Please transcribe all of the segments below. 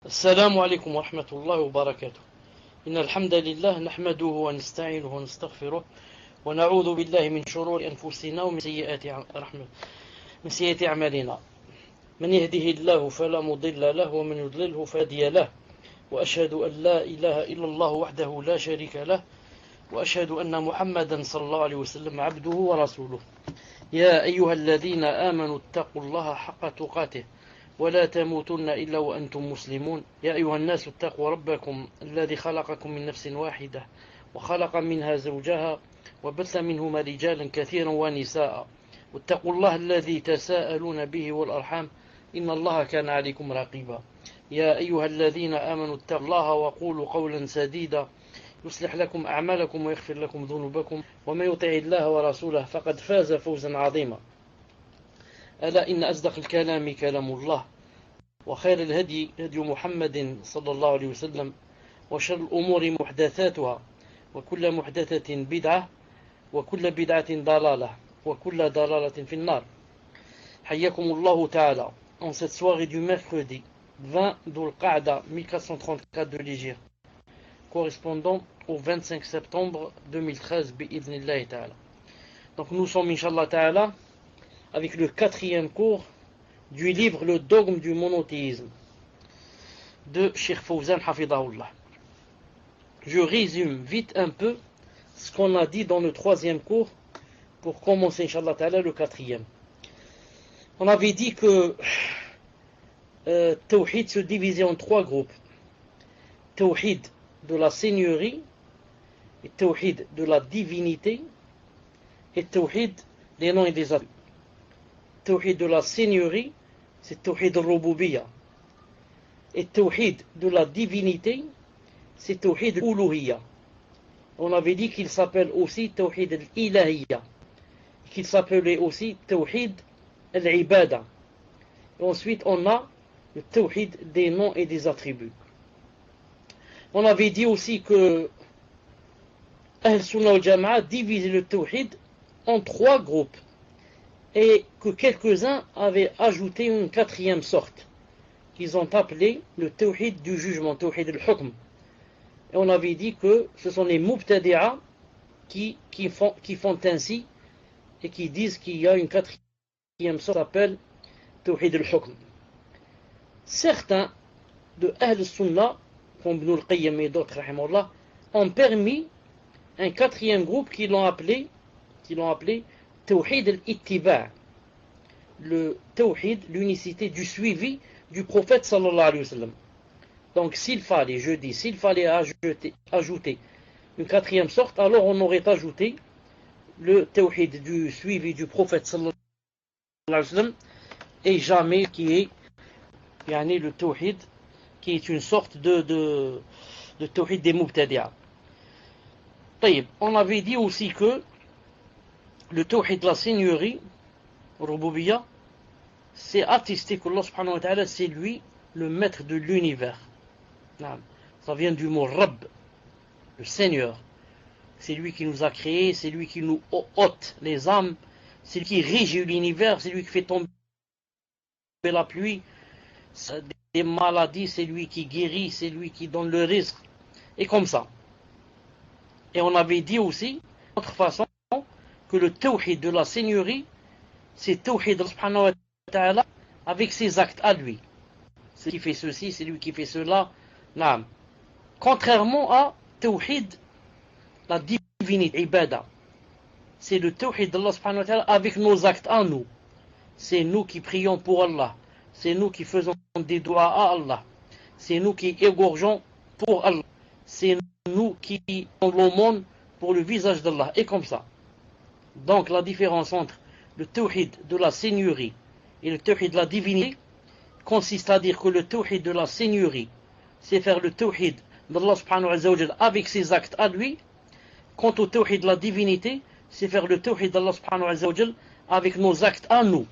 السلام عليكم ورحمة الله وبركاته. إن الحمد لله نحمده ونستعينه ونستغفره ونعوذ بالله من شرور أنفسنا ومن سيئات أعمالنا. من يهده الله فلا مضل له ومن يضلله فلا هادي له، وأشهد أن لا إله إلا الله وحده لا شريك له، وأشهد أن محمدا صلى الله عليه وسلم عبده ورسوله. يا أيها الذين آمنوا اتقوا الله حق تقاته ولا تموتن إلا وأنتم مسلمون. يا أيها الناس اتقوا ربكم الذي خلقكم من نفس واحدة وخلق منها زوجها وبث منهما رجالا كثيرا ونساء، واتقوا الله الذي تساءلون به والأرحام إن الله كان عليكم رقيبا. يا أيها الذين آمنوا اتقوا الله وقولوا قولا سديدا يصلح لكم أعمالكم ويغفر لكم ذنوبكم، ومن يطع الله ورسوله فقد فاز فوزا عظيما. ألا إن أصدق الكلام كلام الله، وخير الهدي هدي محمد صلى الله عليه وسلم، وشر الأمور محدثاتها، وكل محدثة بدعة، وكل بدعة ضلالة، وكل ضلالة في النار. حياكم الله تعالى en cette soirée du mercredi 20 Dhul-Qa'da 1434 de l'Hégire, correspondant au 25 septembre 2013 bi'idhnillahi ta'ala. Donc nous sommes Inch'Allah ta'ala avec le 4e cours du livre Le dogme du monothéisme de Cheikh Fawzan Hafidahullah. Je résume vite un peu ce qu'on a dit dans le 3e cours pour commencer Inch'Allah ta'ala le 4e. On avait dit que Tawhid se divisait en 3 groupes. Tawhid de la seigneurie, et Tawhid de la divinité, et Tawhid des noms et des attributs. Tawhid de la seigneurie, c'est Tawhid al-Rububiyya. Et Tawhid de la divinité, c'est Tawhid al-Uluhiyya. On avait dit qu'il s'appelle aussi Tawhid al-Ilahiyya, qu'il s'appelait aussi Tawhid al-Ibada. Et ensuite, on a le Tawhid des noms et des attributs. On avait dit aussi que Ahl-Sunnah al-Jama'a divise le Tawhid en 3 groupes, et que quelques-uns avaient ajouté une 4e sorte qu'ils ont appelé le Tawhid du jugement, Tawhid al-Hukm. Et on avait dit que ce sont les Mubtadi'a qui font ainsi et qui disent qu'il y a une 4e sorte qui s'appelle Tawhid al-Hukm. Certains de Ahl-Sunnah, comme Ibn al-Qayyim et d'autres, ont permis un 4e groupe qui l'ont appelé Tawhid al-Ittiba', le Tawhid, l'unicité du suivi du prophète sallallahu alayhi wa sallam. Donc s'il fallait ajouter une 4e sorte, alors on aurait ajouté le Tawhid du suivi du prophète sallallahu alayhi wa sallam, et jamais qui est le Tawhid qui est une sorte de Tawhid des Mubtadi'a. On avait dit aussi que le Tawhid de la seigneurie, Rububiyya, c'est attesté qu'Allah subhanahu wa ta'ala, c'est lui le maître de l'univers. Ça vient du mot Rabb, le Seigneur. C'est lui qui nous a créés, c'est lui qui nous ôte les âmes, c'est lui qui régit l'univers, c'est lui qui fait tomber la pluie, des maladies, c'est lui qui guérit, c'est lui qui donne le risque, et comme ça. Et on avait dit aussi, d'autre façon, que le Tawhid de la seigneurie, c'est Tawhid subhanahu wa ta'ala avec ses actes à lui. C'est lui qui fait ceci, c'est lui qui fait cela. Naam. Contrairement à Tawhid, la divinité, Ibada. C'est le Tawhid d'Allah subhanahu wa ta'ala avec nos actes à nous. C'est nous qui prions pour Allah. C'est nous qui faisons des doigts à Allah. C'est nous qui égorgeons pour Allah. C'est nous qui donnons l'aumône pour le visage d'Allah. Et comme ça. Donc la différence entre le Tawhid de la seigneurie et le Tawhid de la divinité consiste à dire que le Tawhid de la seigneurie, c'est faire le Tawhid d'Allah subhanahu wa ta'ala avec ses actes à lui. Quant au Tawhid de la divinité, c'est faire le Tawhid d'Allah subhanahu wa ta'ala avec nos actes à nous.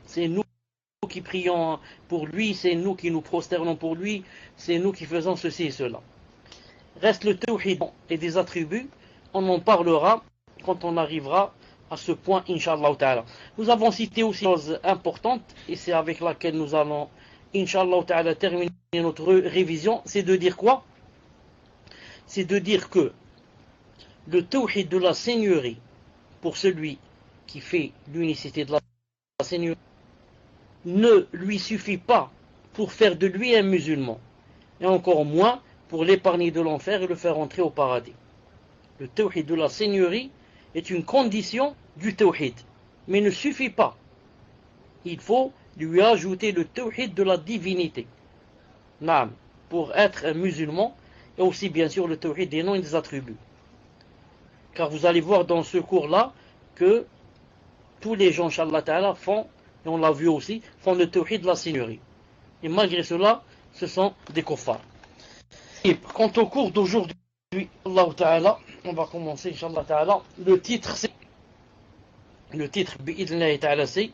C'est nous qui prions pour lui, c'est nous qui nous prosternons pour lui, c'est nous qui faisons ceci et cela. Reste le Tawhid et des attributs, on en parlera quand on arrivera à ce point, Inch'Allah ta'ala. Nous avons cité aussi une chose importante, et c'est avec laquelle nous allons Inch'Allah ta'ala, terminer notre révision, c'est de dire quoi? C'est de dire que le tawhid de la seigneurie, pour celui qui fait l'unicité de la seigneurie, ne lui suffit pas pour faire de lui un musulman, et encore moins pour l'épargner de l'enfer et le faire entrer au paradis. Le tawhid de la seigneurie est une condition du tawhid, mais ne suffit pas. Il faut lui ajouter le tawhid de la divinité, naam, pour être un musulman, et aussi bien sûr le tawhid des noms et des attributs. Car vous allez voir dans ce cours-là que tous les gens, Inch'Allah ta'ala, font, et on l'a vu aussi, font le tawhid de la seigneurie. Et malgré cela, ce sont des kuffars. Et quant au cours d'aujourd'hui, Allah ta'ala, on va commencer, Inch'Allah ta'ala. Le titre, bi'idhnillahi ta'ala, c'est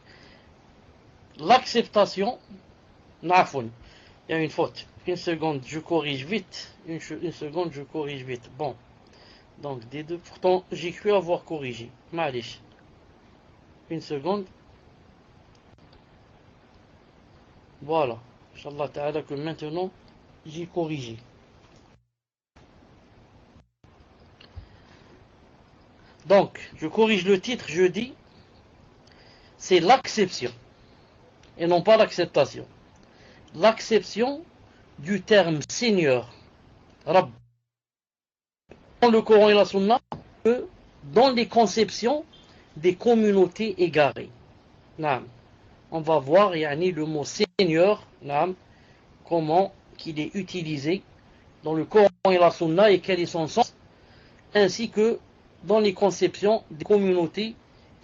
l'acceptation. Na'afoun. Il y a une faute. Une seconde, je corrige vite. Une seconde, je corrige vite. Bon. Donc, des deux. Pourtant, j'ai cru avoir corrigé. Ma'alish. Une seconde. Voilà. Inch'Allah ta'ala que maintenant, j'ai corrigé. Donc, je corrige le titre, je dis, c'est l'acception, et non pas l'acceptation. L'acception du terme Seigneur, Rabb, dans le Coran et la Sunna, que dans les conceptions des communautés égarées. Naam. On va voir le mot Seigneur, naam, comment qu'il est utilisé dans le Coran et la Sunna et quel est son sens, ainsi que dans les conceptions des communautés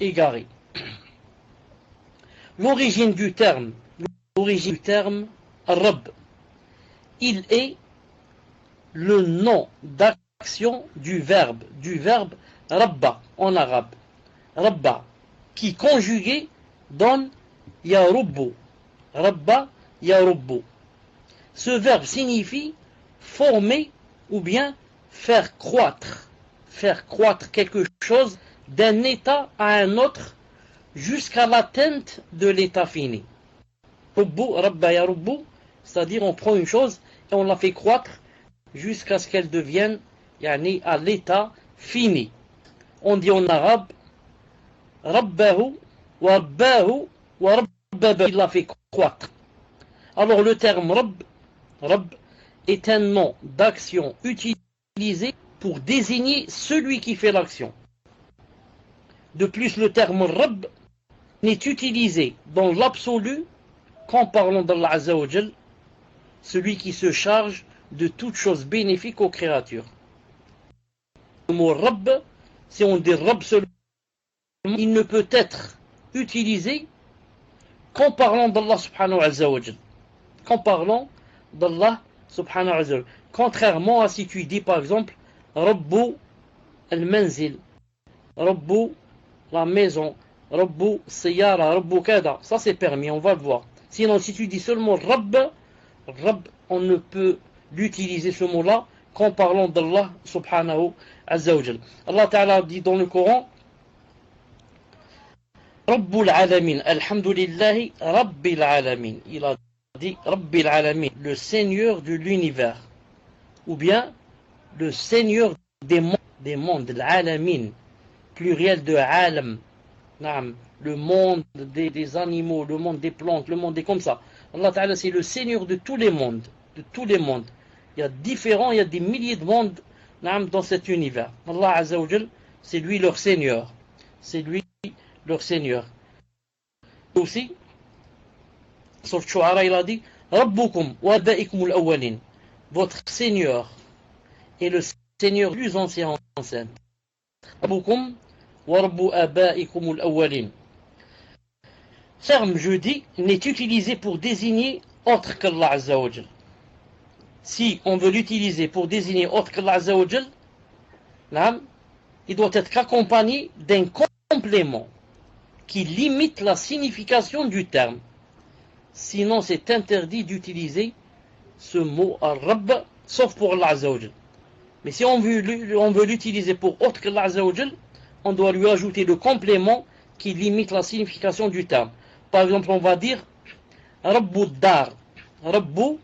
égarées. L'origine du terme Rabb, il est le nom d'action du verbe Rabba en arabe. Rabba, qui conjugué donne Yarubbu. Rabba, Yarubbu. Ce verbe signifie former ou bien faire croître quelque chose d'un état à un autre jusqu'à l'atteinte de l'état fini. Rubbu, Rabba Yarubbu, c'est-à-dire on prend une chose et on la fait croître jusqu'à ce qu'elle devienne à l'état fini. On dit en arabe Rabbahu wa Rabbahu wa Rabbahu, il la fait croître. Alors le terme Rabb est un nom d'action utilisé pour désigner celui qui fait l'action. De plus, le terme Rabb n'est utilisé dans l'absolu qu'en parlant d'Allah Azza wa Jal, celui qui se charge de toute chose bénéfique aux créatures. Le mot Rabb, si on dit Rabb seulement, il ne peut être utilisé qu'en parlant d'Allah subhanahu wa jal. Qu'en parlant d'Allah subhanahu wa jal. Contrairement à si tu dis par exemple Rabbu al-manzil, Rabbu la maison, Rabbu siyara, Rabbu kada, ça c'est permis, on va le voir. Sinon si tu dis seulement Rabb, on ne peut l'utiliser ce mot-là qu'en parlant d'Allah subhanahu wa jal. Allah ta'ala dit dans le Coran Rabbul alamin, alhamdulillahi Rabbil alamin. Il a dit Rabbil alamin, le Seigneur de l'univers, ou bien le Seigneur des mondes, l'alamin, pluriel de alam, le monde des animaux, le monde des plantes, le monde des comme ça. Allah Ta'ala c'est le Seigneur de tous les mondes, Il y a des milliers de mondes dans cet univers. Allah Azza wa Jal, c'est lui leur Seigneur. Aussi, sur le Shu'ara, il a dit Rabbukum wa abaikum al-awwalin. Votre Seigneur est le Seigneur plus ancien enceinte. Rabbukum wa rabbu abaikum al-awwalin. Terme, je dis, n'est utilisé pour désigner autre qu'Allah Azza wa Jal. Si on veut l'utiliser pour désigner autre qu'Allah Azza wa Jal, il doit être accompagné d'un complément qui limite la signification du terme. Sinon, c'est interdit d'utiliser ce mot Rabb, sauf pour Allah Azza wa Jal. Mais si on veut l'utiliser pour autre que Allah Azza wa Jal, on doit lui ajouter le complément qui limite la signification du terme. Par exemple, on va dire Rabbud Dar. Rabbu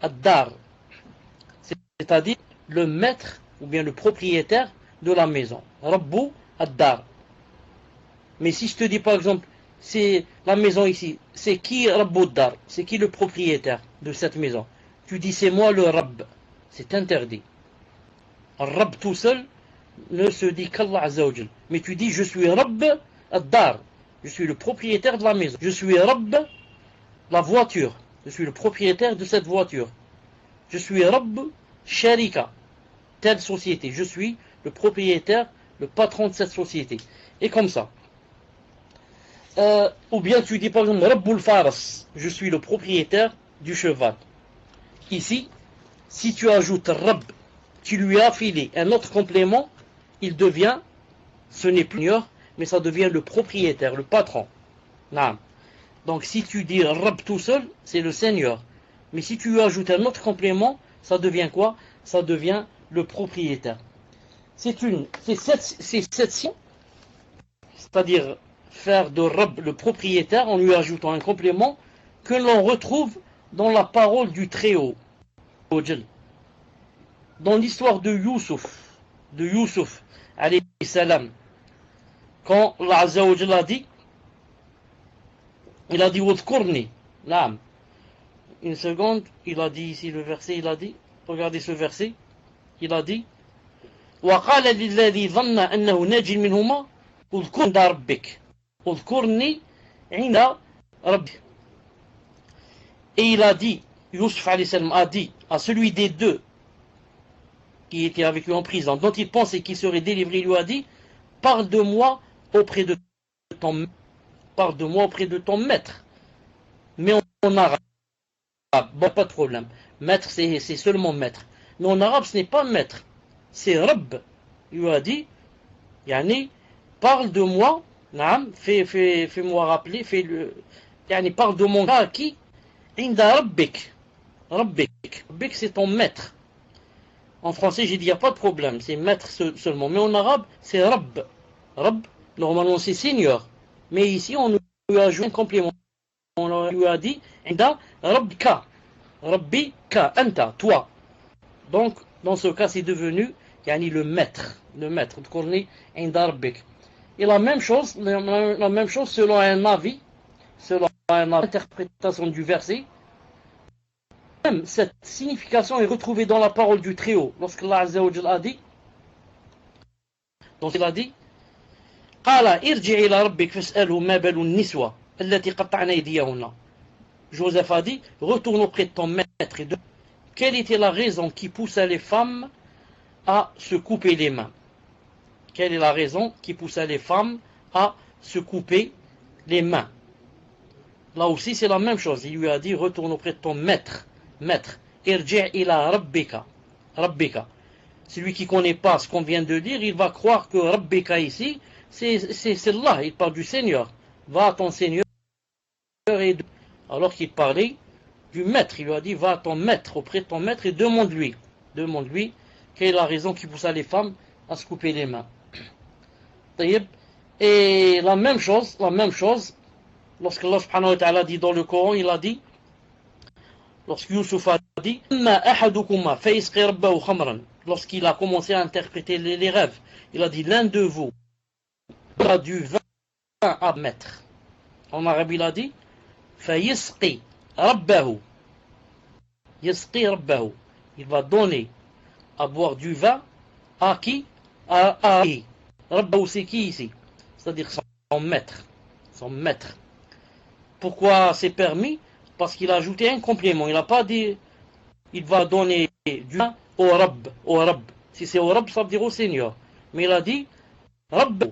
ad-dar, c'est-à-dire le maître ou bien le propriétaire de la maison. Rabbu ad-dar. Mais si je te dis par exemple, c'est la maison ici, c'est qui Rabbu ad-dar? C'est qui le propriétaire de cette maison? Tu dis c'est moi le Rabb. C'est interdit. Rabb tout seul ne se dit qu'Allah Azza wa Jal. Mais tu dis je suis Rabb ad-dar. Je suis le propriétaire de la maison. Je suis Rabb la voiture. Je suis le propriétaire de cette voiture. Je suis Rabb Sharika, telle société. Je suis le propriétaire, le patron de cette société. Et comme ça. Ou bien tu dis par exemple Rabbul Faras. Je suis le propriétaire du cheval. Ici, si tu ajoutes Rabb, tu lui as affilé un autre complément, il devient, ce n'est plus seigneur, mais ça devient le propriétaire, le patron. Non. Donc si tu dis Rabb tout seul, c'est le seigneur. Mais si tu lui ajoutes un autre complément, ça devient quoi? Ça devient le propriétaire. C'est cette sion, c'est-à-dire faire de Rabb le propriétaire en lui ajoutant un complément que l'on retrouve dans la parole du Très-Haut. Dans l'histoire de Youssouf, alayhi salam, quand Allah Azza wa Jalla a dit, il a dit Wadhkurni, naam. Une seconde, il a dit ici le verset, il a dit, regardez ce verset, il a dit وقال للذي ظن أنه ناج منهما اذكرني عند ربك اذكرني عند ربك. Et il a dit, Youssouf alayhi salam a dit à celui des deux qui était avec lui en prison, dont il pensait qu'il serait délivré, il lui a dit, parle de moi auprès de ton maître. Mais en arabe, bon, pas de problème. Maître, c'est seulement maître. Mais en arabe, ce n'est pas maître. C'est Rabb. Il lui a dit, yani, parle de moi, fais-moi rappeler, parle de mon gars à qui? Inda Rabbik. Rabbik, c'est ton maître. En français, j'ai dit, il n'y a pas de problème, c'est maître seulement. Mais en arabe, c'est Rabb. Rabb, normalement, c'est seigneur. Mais ici, on lui a ajouté un complément. On lui a dit, Inda Rabbika. Rabbika, anta, toi. Donc, dans ce cas, c'est devenu, yani, le maître. Le maître. Inda Rabbik. Et la même chose selon un avis, selon une interprétation du verset. Même cette signification est retrouvée dans la parole du Très-Haut, lorsque Allah Azza wa Jalla a dit, donc il a dit, قال ارجع إلى ربك فاسأله ما بال النسوة التي قطعن أيديهن. Joseph a dit, retourne auprès de ton maître et de quelle était la raison qui poussa les femmes à se couper les mains? Quelle est la raison qui poussa les femmes à se couper les mains? Là aussi c'est la même chose, il lui a dit, retourne auprès de ton maître. Irji' ila rabbika. Celui qui ne connaît pas ce qu'on vient de dire, il va croire que Rabbika ici, c'est Allah, il parle du Seigneur. Va à ton Seigneur, alors qu'il parlait du maître. Il lui a dit, va à ton maître, auprès de ton maître et demande-lui quelle est la raison qui poussa les femmes à se couper les mains. Et la même chose, lorsque Allah subhanahu wa ta'ala dit dans le Coran, il a dit, lorsque Youssouf a dit, lorsqu'il a commencé à interpréter les rêves, il a dit, l'un de vous a du vin à mettre. En arabe, il a dit, فَيِسْقِي رَبَّهُ. Il va donner à boire du vin à qui? À qui? Rabbahu, c'est qui ici? C'est-à-dire son maître. Pourquoi c'est permis? Parce qu'il a ajouté un complément. Il n'a pas dit, il va donner du vin au Rabb. Si c'est au Rabb, ça veut dire au Seigneur. Mais il a dit, Rabb.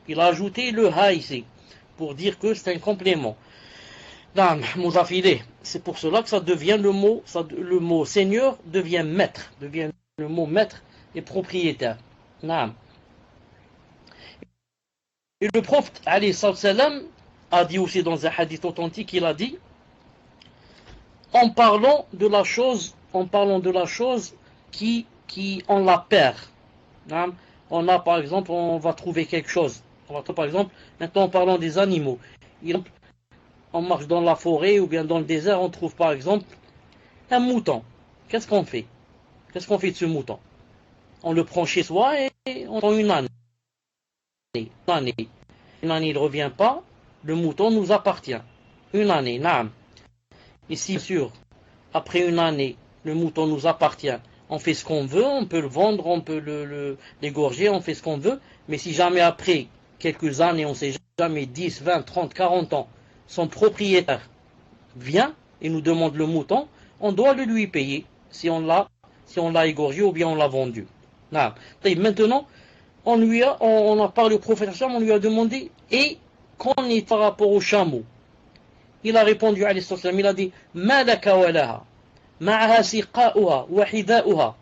Il a ajouté le ha ici, pour dire que c'est un complément. C'est pour cela que ça devient le mot Seigneur devient maître, devient le mot maître et propriétaire. Et le prophète, alayhi salam, a dit aussi dans un hadith authentique, il a dit, en parlant de la chose qui on la perd. On a par exemple, on va trouver quelque chose. Par exemple, maintenant en parlant des animaux, on marche dans la forêt ou bien dans le désert, on trouve par exemple un mouton. Qu'est-ce qu'on fait? Qu'est-ce qu'on fait de ce mouton? On le prend chez soi et on prend une année. Une année, il ne revient pas, le mouton nous appartient. Une année, naam. Et si, bien sûr, après une année, le mouton nous appartient, on fait ce qu'on veut, on peut le vendre, on peut l'égorger, on fait ce qu'on veut, mais si jamais après quelques années, on ne sait jamais, 10, 20, 30, 40 ans, son propriétaire vient et nous demande le mouton, on doit le lui payer si on l'a égorgé ou bien on l'a vendu. Naam. Et maintenant, on a parlé au prophète, on lui a demandé, et qu'en est par rapport au chameau? Il a répondu, il a dit, Malaka walaha, ma'aha siqa'uha wa hida'uha,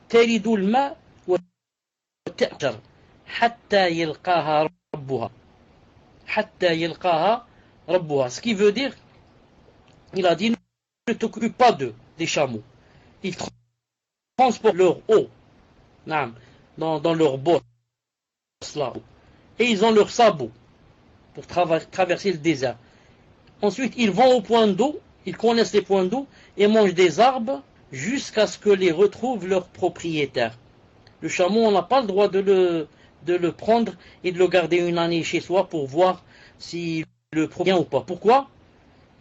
talidu al-ma wa ta'jar, hatta yalqaha rabbuha. Hatta yalqaha rabbuha. Ce qui veut dire, il a dit, ne t'occupe pas d'eux, des chameaux. Ils transportent leur eau, dans leur bosse là, et ils ont leurs sabots pour traverser le désert. Ensuite, ils vont au point d'eau, ils connaissent les points d'eau et mangent des arbres jusqu'à ce que les retrouvent leurs propriétaires. Le chameau, on n'a pas le droit de le prendre et de le garder une année chez soi pour voir s'il le provient ou pas. Pourquoi?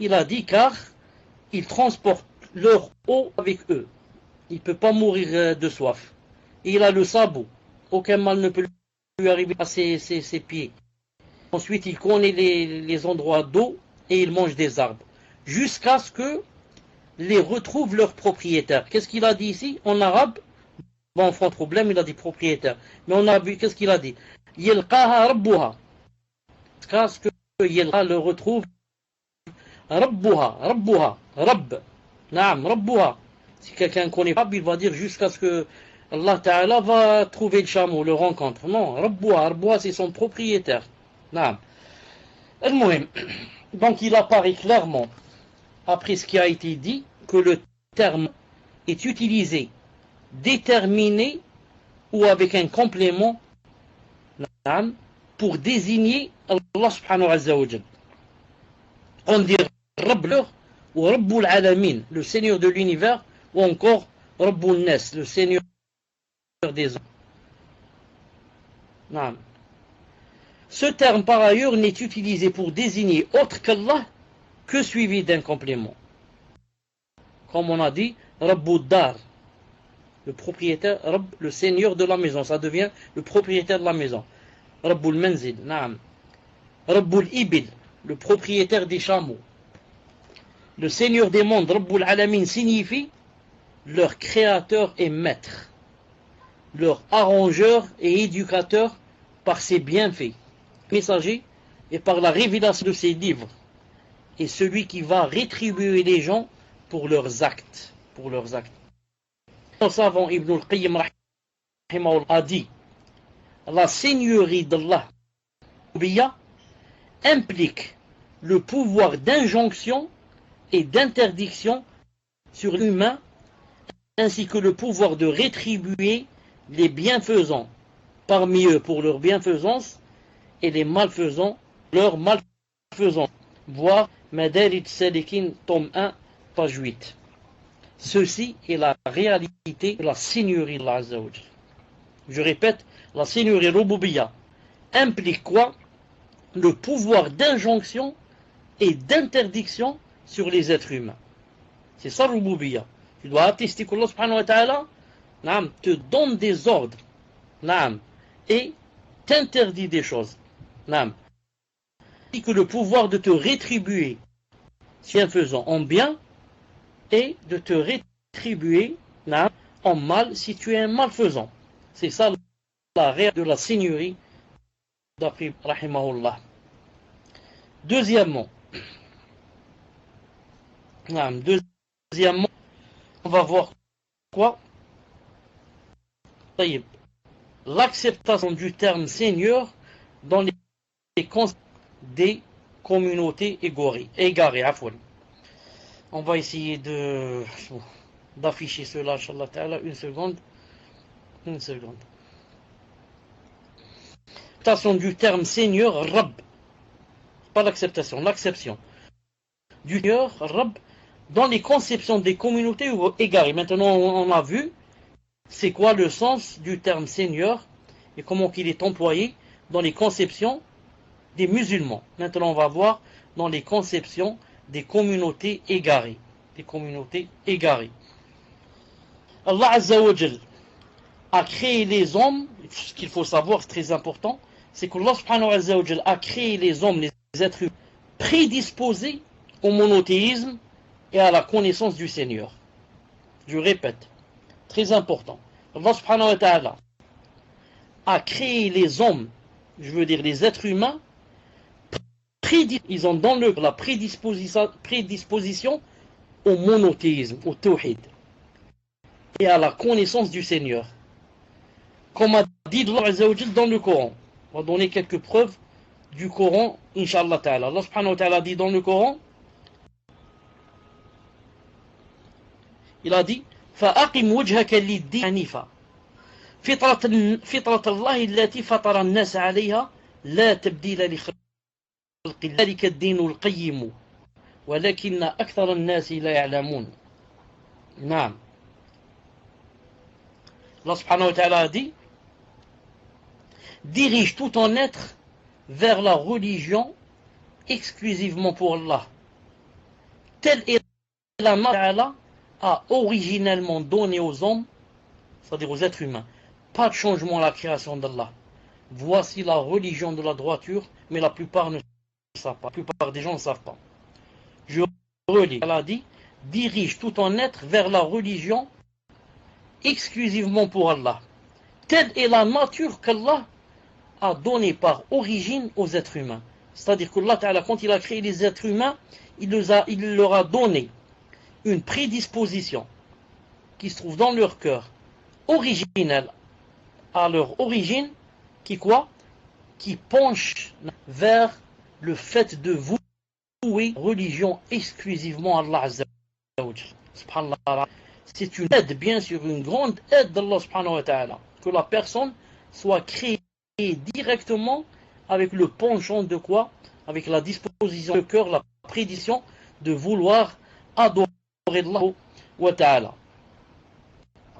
Il a dit car ils transportent leur eau avec eux. Il ne peut pas mourir de soif. Et il a le sabot. Aucun mal ne peut lui arriver à ses pieds. Ensuite, il connaît les endroits d'eau et il mange des arbres. Jusqu'à ce que les retrouvent leurs propriétaires. Qu'est-ce qu'il a dit ici? En arabe, bon, on fera un problème, il a dit propriétaire. Mais on a vu, qu'est-ce qu'il a dit? Yelqaha rabbuha. Jusqu'à ce que Yelqa le retrouve. Rabbuha, rabbuha, rabb. Naam, rabbuha. Si quelqu'un ne connaît pas, il va dire jusqu'à ce que Allah Ta'ala va trouver le chameau, le rencontre. Non, rabbuha, rabbuha, c'est son propriétaire. Naam. Donc il apparaît clairement, après ce qui a été dit, que le terme est utilisé déterminé ou avec un complément pour désigner Allah subhanahu wa ta'ala. On dit Rabb ou Rabbul Alamin, le Seigneur de l'univers, ou encore Rabbul Nas, le Seigneur des hommes. Ce terme par ailleurs n'est utilisé pour désigner autre qu'Allah que suivi d'un complément. Comme on a dit, Rabbul Dar, le propriétaire, Rabb, le Seigneur de la maison, ça devient le propriétaire de la maison. Rabbul Manzil, naam. Rabbul Ibil, le propriétaire des chameaux. Le Seigneur des mondes, Rabbul Alamin, signifie leur créateur et maître, leur arrangeur et éducateur par ses bienfaits, messager et par la révélation de ses livres, et celui qui va rétribuer les gens pour leurs actes. Le savant Ibn al-Qayyim a dit, la seigneurie d'Allah implique le pouvoir d'injonction et d'interdiction sur l'humain, ainsi que le pouvoir de rétribuer les bienfaisants parmi eux pour leur bienfaisance et les malfaisants leur malfaisance. Voir Madarij Salikin, tome 1, page 8. Ceci est la réalité de la seigneurie de Allah. Je répète, la seigneurie Rububiyya implique quoi? Le pouvoir d'injonction et d'interdiction sur les êtres humains. C'est ça Rububiyya. Tu dois attester qu'Allah subhanahu wa ta'ala te donne des ordres et t'interdit des choses. Et que le pouvoir de te rétribuer si un faisant en bien et de te rétribuer en mal si tu es un malfaisant. C'est ça la réalité de la seigneurie d'après Rahimahullah. Deuxièmement, on va voir quoi? L'acceptation du terme seigneur dans les concepts des communautés égarées. On va essayer d'afficher cela, Inch'Allah Ta'ala, une seconde. L'acceptation du terme Seigneur, Rabb. Pas l'acceptation, l'acception. Du Seigneur, Rabb, dans les conceptions des communautés égarées. Maintenant, on a vu c'est quoi le sens du terme Seigneur et comment il est employé dans les conceptions des musulmans. Maintenant, on va voir dans les conceptions des communautés égarées. Des communautés égarées. Allah Azza wa Jal a créé les hommes. Ce qu'il faut savoir, c'est très important, c'est qu'Allah Subhanahu wa Jal a créé les hommes, les êtres humains, prédisposés au monothéisme et à la connaissance du Seigneur. Je répète, très important. Allah Subhanahu wa Ta'ala a créé les hommes, je veux dire les êtres humains, ils ont dans la prédisposition au monothéisme, au tawhid, et à la connaissance du Seigneur. Comme a dit Allah Azza wa Jal dans le Coran. On va donner quelques preuves du Coran, Inch'Allah Ta'ala. Allah Subhanahu wa Ta'ala dit dans le Coran, il a dit فَأَقِمْ وَجْهَكَ لِلدِّينِ حَنِيفًا فطرة الله التي فطر الناس عليها لا تبديل لخلق الله ذلك الدين القيم ولكن أكثر الناس لا يعلمون. نعم. Allah Subhanahu wa Ta'ala a dit, dirige tout ton être vers la religion exclusivement pour Allah. Telle est la Ta'ala a originellement donné aux hommes, c'est-à-dire aux êtres humains, pas de changement à la création d'Allah. Voici la religion de la droiture, mais la plupart ne savent pas. La plupart des gens ne savent pas. Je relis. Elle a dit, dirige tout ton être vers la religion exclusivement pour Allah. Telle est la nature qu'Allah a donnée par origine aux êtres humains. C'est-à-dire qu'Allah Ta'ala, quand il a créé les êtres humains, il leur a donné une prédisposition qui se trouve dans leur cœur, originelle à leur origine, qui penche vers le fait de vouer religion exclusivement à Allah Azza wa Jal. Subhanallah. C'est une aide, bien sûr, une grande aide d'Allah Subhanahu wa Ta'ala, que la personne soit créée directement avec le penchant de quoi? Avec la disposition du cœur, la prédiction de vouloir adorer Allah wa Ta'ala.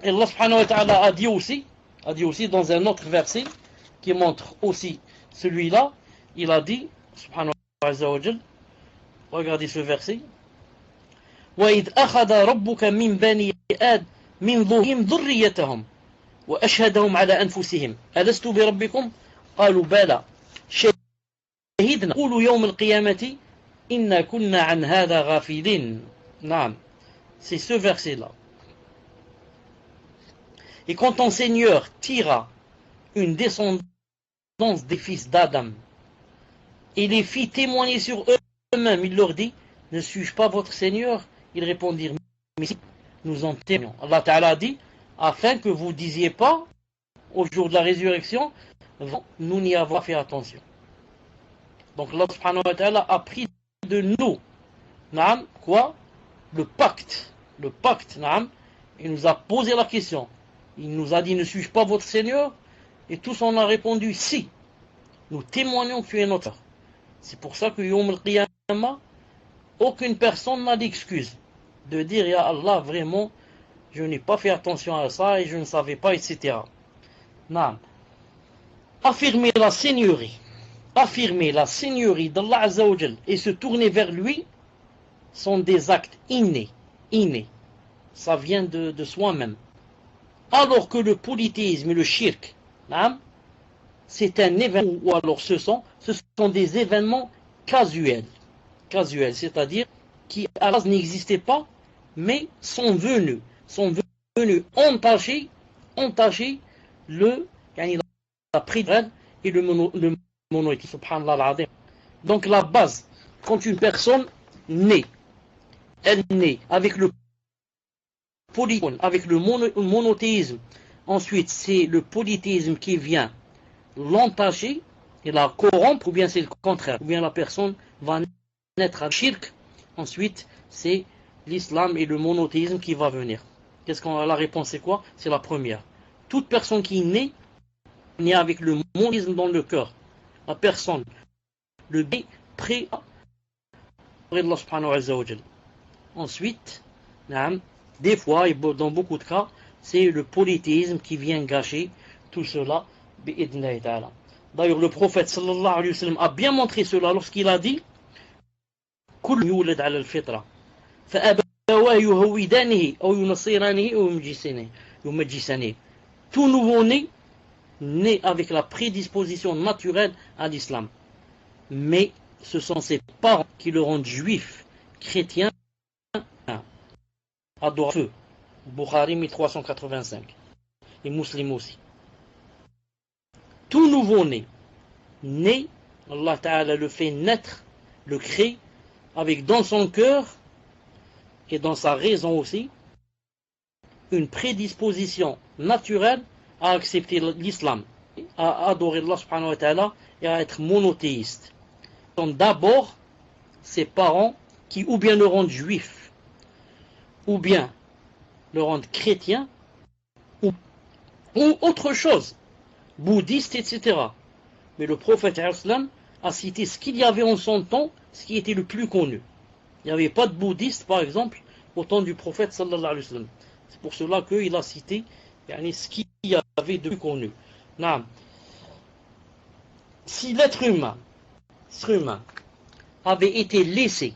Et Allah Subhanahu wa Ta'ala a dit aussi dans un autre verset qui montre aussi celui-là, il a dit, Subhanahu wa Ta'ala, regardez ce verset, وَإِذْ أَخَذَ رَبُّكَ مِنْ بَنِي آدَمَ مِنْ ظُهُورِهِمْ ذُرِّيَّتَهُمْ وَأَشْهَدَهُمْ عَلَى أَنفُسِهِمْ أَلَسْتُ بِرَبِّكُمْ قَالُوا بَلَى شَهِدْنَا قُولُوا يَوْمَ الْقِيَامَةِ إِنَّا كُنَّا عَنْ هَذَا غَافِلِينَ. Naam. C'est ce verset-là. Et quand ton Seigneur tira une descendance des fils d'Adam et les fit témoigner sur eux-mêmes, il leur dit, ne suis-je pas votre Seigneur? Ils répondirent, mais si, nous en témoignons. Allah Ta'ala a dit, afin que vous ne disiez pas, au jour de la résurrection, nous n'y avons fait attention. Donc Allah Subhanahu wa Ta'ala a pris de nous, naam, quoi? Le pacte, naam, il nous a posé la question. Il nous a dit, ne suis-je pas votre Seigneur? Et tous on a répondu, si. Nous témoignons que tu es notre. C'est pour ça que Yawm al-Qiyamah, aucune personne n'a d'excuse de dire, ya Allah, vraiment, je n'ai pas fait attention à ça et je ne savais pas, etc. Non. Affirmer la seigneurie d'Allah Azza wa Jal et se tourner vers lui sont des actes innés. Ça vient de soi-même. Alors que le polythéisme et le shirk, c'est un événement, ou alors ce sont des événements casuels, c'est-à-dire qui à la base n'existaient pas, mais sont venus entacher la prière et le monothéisme, subhanallah al-azim. Donc la base, quand une personne naît, elle naît avec le monothéisme, ensuite c'est le polythéisme qui vient l'entacher et la corrompre, ou bien c'est le contraire, ou bien la personne va naître à shirk, ensuite c'est l'islam et le monothéisme qui va venir. La réponse c'est quoi? C'est la première. Toute personne qui naît avec le monothéisme dans le cœur. La personne, le bé prêt à Allah subhanahu wa ta'ala. Ensuite, des fois, et dans beaucoup de cas, c'est le polythéisme qui vient gâcher tout cela. D'ailleurs, le prophète sallallahu alayhi wa sallam a bien montré cela lorsqu'il a dit كل يولد على الفطرة فأبواه يهودانه أو ينصرانه أو يمجسانه. Tout nouveau-né naît avec la prédisposition naturelle à l'islam. Mais ce sont ses parents qui le rendent juif, chrétien, adorateur. Bukhari 1385. Et musulman aussi. Tout nouveau-né, Allah Ta'ala le fait naître, le crée, avec dans son cœur et dans sa raison aussi, une prédisposition naturelle à accepter l'islam, à adorer Allah subhanahu wa ta'ala et à être monothéiste. Ce sont d'abord ses parents qui ou bien le rendent juif, ou bien le rendent chrétien, ou autre chose, bouddhiste, etc. Mais le prophète a cité ce qu'il y avait en son temps, ce qui était le plus connu. Il n'y avait pas de bouddhiste, par exemple, au temps du prophète sallallahu alayhi wa sallam. C'est pour cela qu'il a cité ce qu'il y avait de plus connu. Si l'être humain avait été laissé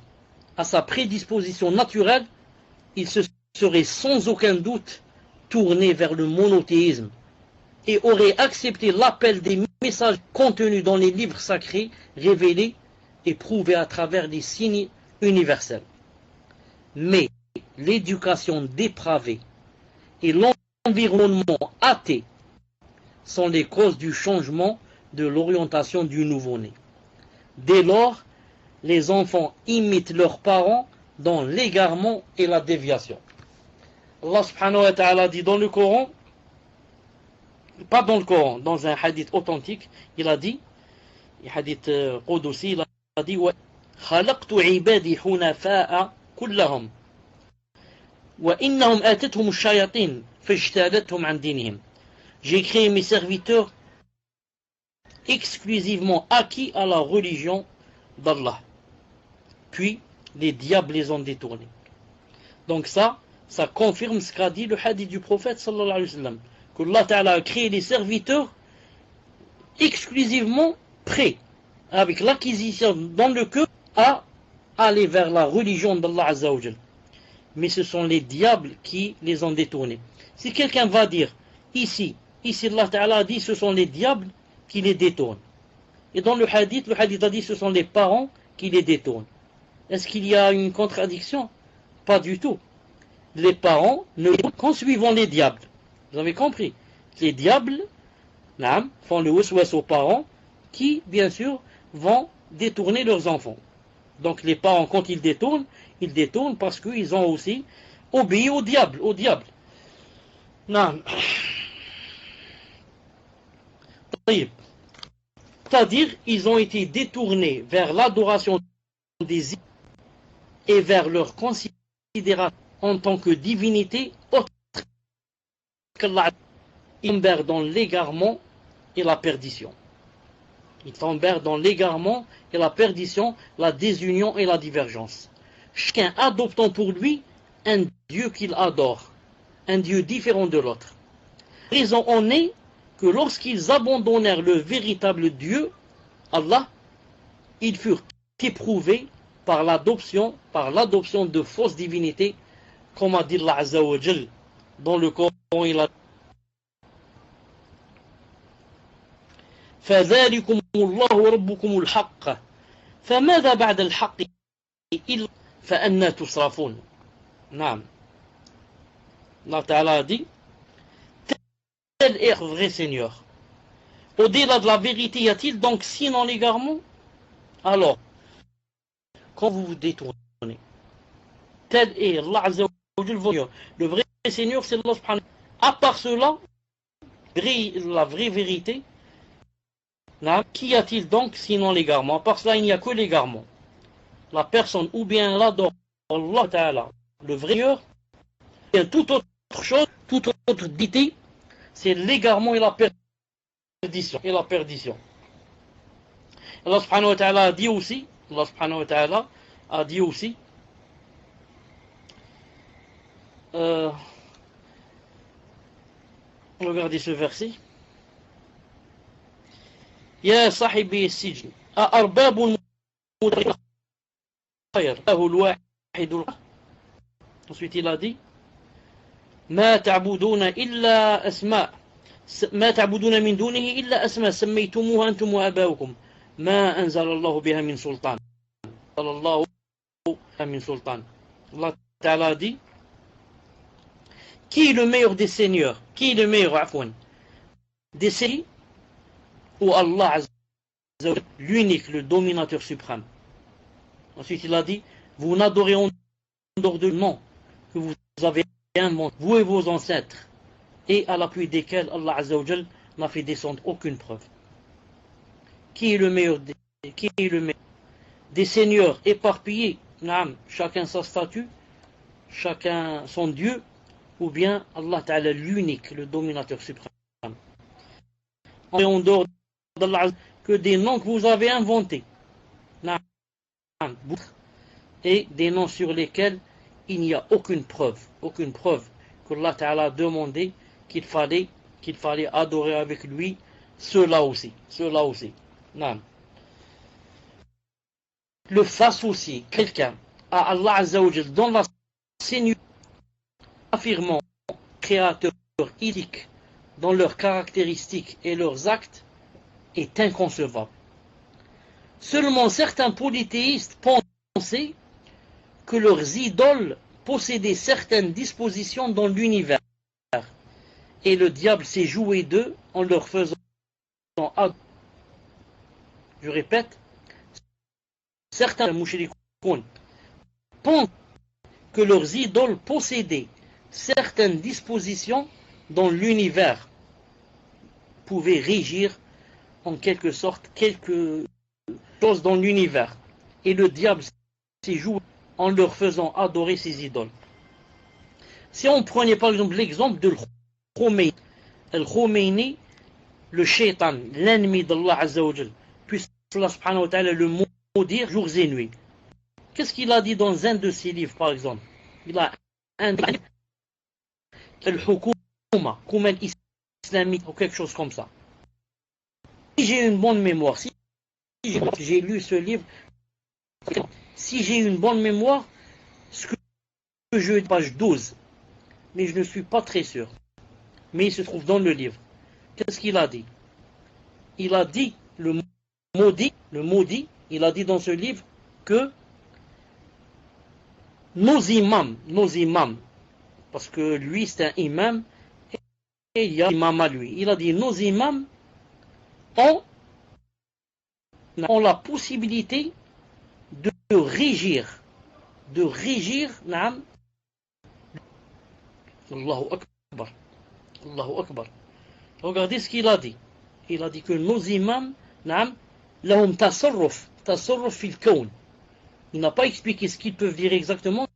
à sa prédisposition naturelle, il se serait sans aucun doute tourné vers le monothéisme et aurait accepté l'appel des messages contenus dans les livres sacrés, révélés et prouvés à travers les signes universels. Mais l'éducation dépravée et l'environnement athée sont les causes du changement de l'orientation du nouveau-né. Dès lors, les enfants imitent leurs parents dans l'égarement et la déviation. Allah subhanahu wa ta'ala dit dans le Coran, pas dans le Coran, dans un hadith authentique, il a dit, hadith Qudusi, il a dit خلقت عبادي حنفاء كلهم وإنهم آتتهم الشياطين فاجتالتهم عن دينهم. J'ai créé mes serviteurs exclusivement acquis à la religion d'Allah. Puis les diables les ont détournés. Donc ça confirme ce qu'a dit le hadith du prophète sallallahu alayhi wa sallam, que Allah Ta'ala a créé les serviteurs exclusivement prêts, avec l'acquisition dans le cœur, à aller vers la religion d'Allah Azza wa Jal. Mais ce sont les diables qui les ont détournés. Si quelqu'un va dire, ici Allah Ta'ala a dit, ce sont les diables qui les détournent. Et dans le hadith a dit, ce sont les parents qui les détournent. Est-ce qu'il y a une contradiction? Pas du tout. Les parents ne qu'en suivant les diables. Vous avez compris? Les diables font le waswas aux parents qui, bien sûr, vont détourner leurs enfants. Donc les parents, quand ils détournent parce qu'ils ont aussi obéi au diable. C'est-à-dire, ils ont été détournés vers l'adoration des idoles et vers leur considération en tant que divinité autre qu'Allah. Ils tombèrent dans l'égarement et la perdition. Ils tombèrent dans l'égarement et la perdition, la désunion et la divergence. Chacun adoptant pour lui un Dieu qu'il adore, un Dieu différent de l'autre. La raison en est que lorsqu'ils abandonnèrent le véritable Dieu, Allah, ils furent éprouvés par l'adoption de fausses divinités, comme a dit Allah Azza wa Jal dans le Coran. Il a فذلكم الله ربكم الحق فماذا بعد الحق إلا فأنا تصرفون. Allah Ta'ala a dit, tel est le vrai Seigneur. Au-delà de la vérité, y a-t-il donc sinon l'égarement? Alors, quand vous vous détournez, tel est Allah Azza wa Jal, le vrai Seigneur, c'est Allah subhanahu wa ta'ala. À part cela, la vraie vérité, qu'y a-t-il donc sinon l'égarement? À part cela, il n'y a que l'égarement. La personne ou bien elle adore Allah Ta'ala, le vrai Seigneur, ou bien toute autre chose, toute autre divinité, c'est l'égarement et la perdition. Allah subhanahu wa ta'ala a dit aussi, regardez ce verset. يا صاحبي السجن أأرباب خير له الواحد. Ensuite il a dit ما تعبدون إلا أسماء ما تعبدون من دونه إلا أسماء سميتموها أنتم وآباؤكم ما أنزل الله بها من سلطان. أنزل الله من سلطان. Allah Ta'ala dit qui est le meilleur des seigneurs, qui est le meilleur afwan, des seigneurs ou Allah Azza wa Jalla, l'unique, le dominateur suprême. Ensuite il a dit vous n'adorez en dehors de nom que vous avez inventé, vous et vos ancêtres, et à l'appui desquels Allah Azza wa Jalla n'a fait descendre aucune preuve. Qui est le meilleur des seigneurs éparpillés, chacun sa statue, chacun son Dieu, ou bien Allah Ta'ala l'unique, le dominateur suprême. En dehors d'Allah que des noms que vous avez inventés, et des noms sur lesquels il n'y a aucune preuve qu'Allah Ta'ala a demandé qu'il fallait adorer avec lui ceux-là aussi. Le s'associer quelqu'un à Allah Azza wa Jalla dans la seigneurie, affirmant créateur éthique dans leurs caractéristiques et leurs actes, est inconcevable. Seulement certains polythéistes pensaient que leurs idoles possédaient certaines dispositions dans l'univers, et le diable s'est joué d'eux en leur faisant adorer. Je répète, certains mouchrikoun pensent que leurs idoles possédaient certaines dispositions dans l'univers, pouvaient régir en quelque sorte quelque chose dans l'univers, et le diable s'est joué en leur faisant adorer ces idoles. Si on prenait par exemple l'exemple de Al-Khomeini, le shaitan, l'ennemi d'Allah Azza wa Jal, puisse Allah subhanahu wa ta'ala le maudire jours et nuits. Qu'est-ce qu'il a dit dans un de ses livres par exemple? Il a un Al-Hukuma, Kouma islamique ou quelque chose comme ça. Si j'ai une bonne mémoire, si j'ai lu ce livre, si j'ai une bonne mémoire, ce que je dis, page 12, mais je ne suis pas très sûr. Mais il se trouve dans le livre. Qu'est-ce qu'il a dit? Il a dit, le maudit, il a dit dans ce livre que nos imams, parce que lui c'est un imam, et il y a un imam à lui. Il a dit, nos imams ont la possibilité de régir, Allahu Akbar. Regardez ce qu'il a dit. Il a dit que nos imams, lahum tasarruf fil kawn. Il n'a pas expliqué ce qu'ils peuvent dire exactement,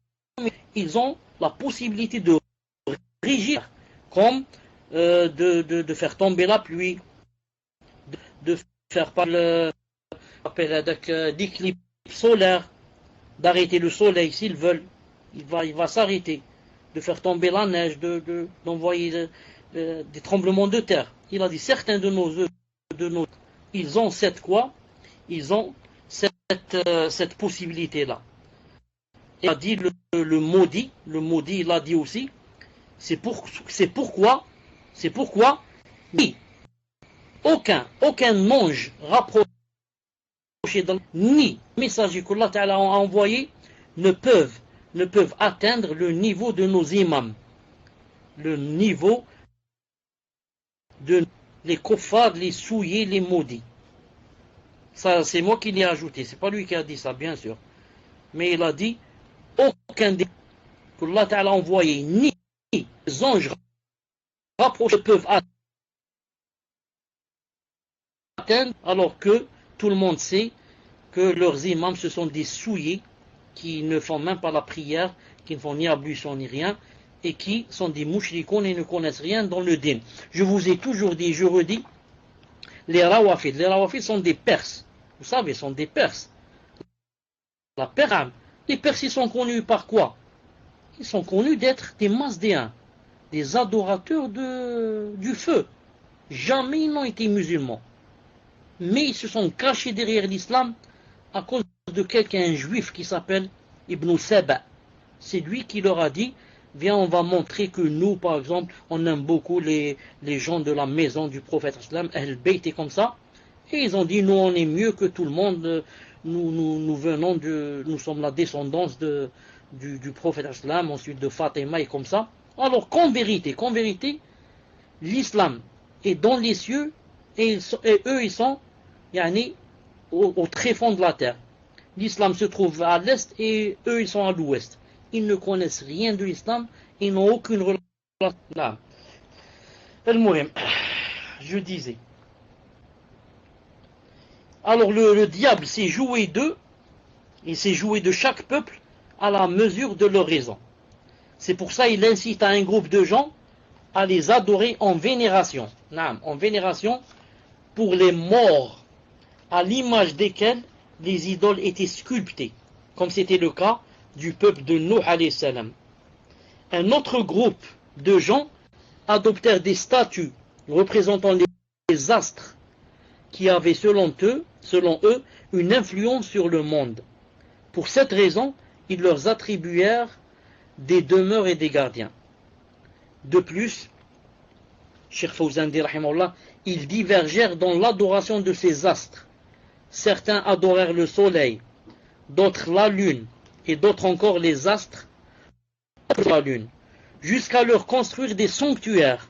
mais ils ont la possibilité de régir, comme de faire tomber la pluie, de faire par d'éclipse solaire, d'arrêter le soleil s'ils veulent. Il va s'arrêter, de faire tomber la neige, d'envoyer des tremblements de terre. Il a dit certains de nos ils ont ils ont cette possibilité-là. Il a dit le maudit, il a dit aussi, c'est pourquoi, oui, aucun ange rapproché ni messager qu'Allah Ta'ala a envoyé ne peuvent atteindre le niveau de nos imams, le niveau de les kuffars, les souillés, les maudits. Ça, c'est moi qui l'ai ajouté, c'est pas lui qui a dit ça, bien sûr. Mais il a dit, aucun des qu'Allah Ta'ala a envoyé, ni les anges rapprochés peuvent atteindre, alors que tout le monde sait que leurs imams, ce sont des souillés qui ne font même pas la prière, qui ne font ni ablution ni rien, et qui sont des mouchrikoun et ne connaissent rien dans le din. Je vous ai toujours dit, je redis, les Rawafid sont des Perses. Vous savez, sont des Perses. Les Perses, ils sont connus par quoi? ils sont connus d'être des masdéens, des adorateurs du feu. Jamais ils n'ont été musulmans. Mais ils se sont cachés derrière l'islam à cause de quelqu'un, un juif qui s'appelle Ibn Saba. C'est lui qui leur a dit, viens, on va montrer que nous, par exemple, on aime beaucoup les gens de la maison du prophète islam, Ahl-Bayt et comme ça. Et ils ont dit, nous, on est mieux que tout le monde, nous sommes la descendance du prophète islam, ensuite de Fatima et comme ça. Alors qu'en vérité, l'islam est dans les cieux et eux, ils sont au tréfonds de la terre. L'islam se trouve à l'est et eux, ils sont à l'ouest. Ils ne connaissent rien de l'islam, ils n'ont aucune relation. Là. Je disais. Alors le diable s'est joué d'eux, il s'est joué de chaque peuple à la mesure de leur raison. C'est pour ça qu'il incite à un groupe de gens à les adorer en vénération. En vénération pour les morts, à l'image desquels les idoles étaient sculptées, comme c'était le cas du peuple de Nuh alayhi salam. Un autre groupe de gens adoptèrent des statues représentant les astres qui avaient selon eux une influence sur le monde. Pour cette raison, ils leur attribuèrent des demeures et des gardiens. De plus, Cheikh Fawzan dit rahimahullah, ils divergèrent dans l'adoration de ces astres. Certains adorèrent le soleil, d'autres la lune, et d'autres encore les astres de la lune, jusqu'à leur construire des sanctuaires.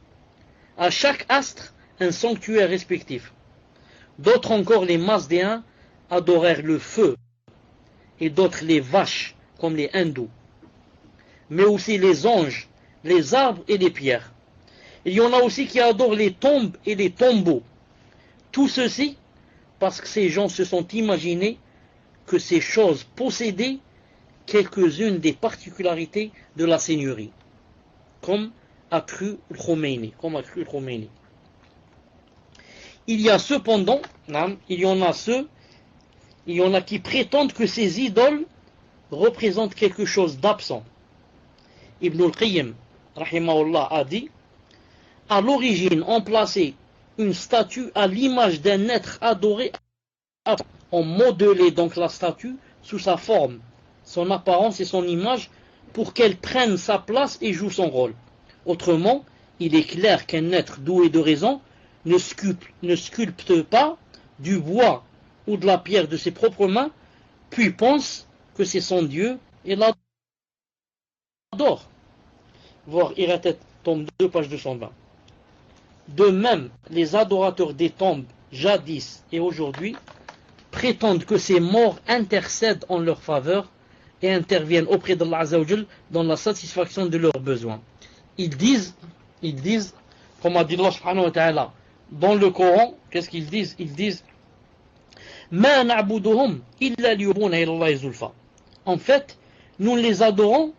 À chaque astre, un sanctuaire respectif. D'autres encore, les Masdéens, adorèrent le feu, et d'autres les vaches, comme les hindous, mais aussi les anges, les arbres et les pierres. Il y en a aussi qui adorent les tombes et les tombeaux. Tout ceci parce que ces gens se sont imaginés que ces choses possédaient quelques-unes des particularités de la seigneurie, comme a cru Khomeini. Il y a cependant, il y en a qui prétendent que ces idoles représentent quelque chose d'absent. Ibn al-Qayyim, rahimahullah, a dit, à l'origine, on plaçait une statue à l'image d'un être adoré. On modelait donc la statue sous sa forme, son apparence et son image pour qu'elle prenne sa place et joue son rôle. Autrement, il est clair qu'un être doué de raison ne sculpte pas du bois ou de la pierre de ses propres mains, puis pense que c'est son Dieu et l'adore. Voir Iratet, tome 2, page 220. De même, les adorateurs des tombes, jadis et aujourd'hui, prétendent que ces morts intercèdent en leur faveur et interviennent auprès d'Allah Azzawajal dans la satisfaction de leurs besoins. Ils disent, comme a dit Allah subhanahu wa ta'ala, dans le Coran, qu'est-ce qu'ils disent? Ils disent, Ma na'buduhum illa liyubuna ila Allah zulfa. En fait, nous ne les adorons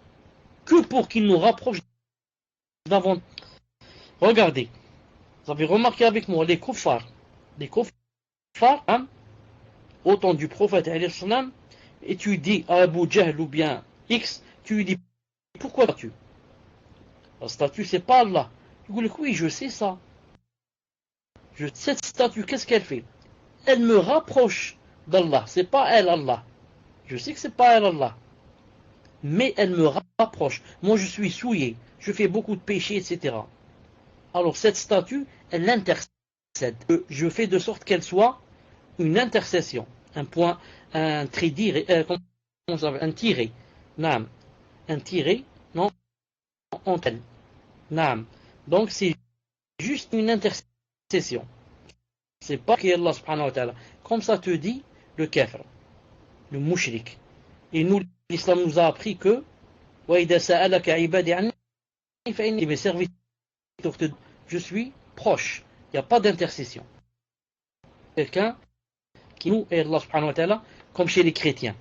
que pour qu'ils nous rapprochent davantage. Regardez, vous avez remarqué avec moi, les kuffars, au temps du prophète, et tu dis à Abu Jahl ou bien X, tu lui dis, pourquoi tu? La statue, c'est pas Allah. Tu dis, oui, je sais ça. Cette statue, qu'est-ce qu'elle fait? Elle me rapproche d'Allah. C'est pas elle, Allah. Je sais que c'est pas elle, Allah. Mais elle me rapproche. Moi, je suis souillé. Je fais beaucoup de péchés, etc. Alors, cette statue, elle intercède. Je fais de sorte qu'elle soit une intercession. Un point, un tiré. Un tiré. Naam. Un tiré, non, en tel. Naam. Donc, c'est juste une intercession. C'est pas qu'Allah subhanahu wa ta'ala. Comme ça te dit le kafir, le mushrik. Et nous, l'islam nous a appris que وَإِذَا سَأَلَكَ عِبَادِي عَنِّي فَإِنِّي mes serviteurs, je suis proche. Il n'y a pas d'intercession. Quelqu'un qui nous est Allah subhanahu wa ta'ala, comme chez les chrétiens.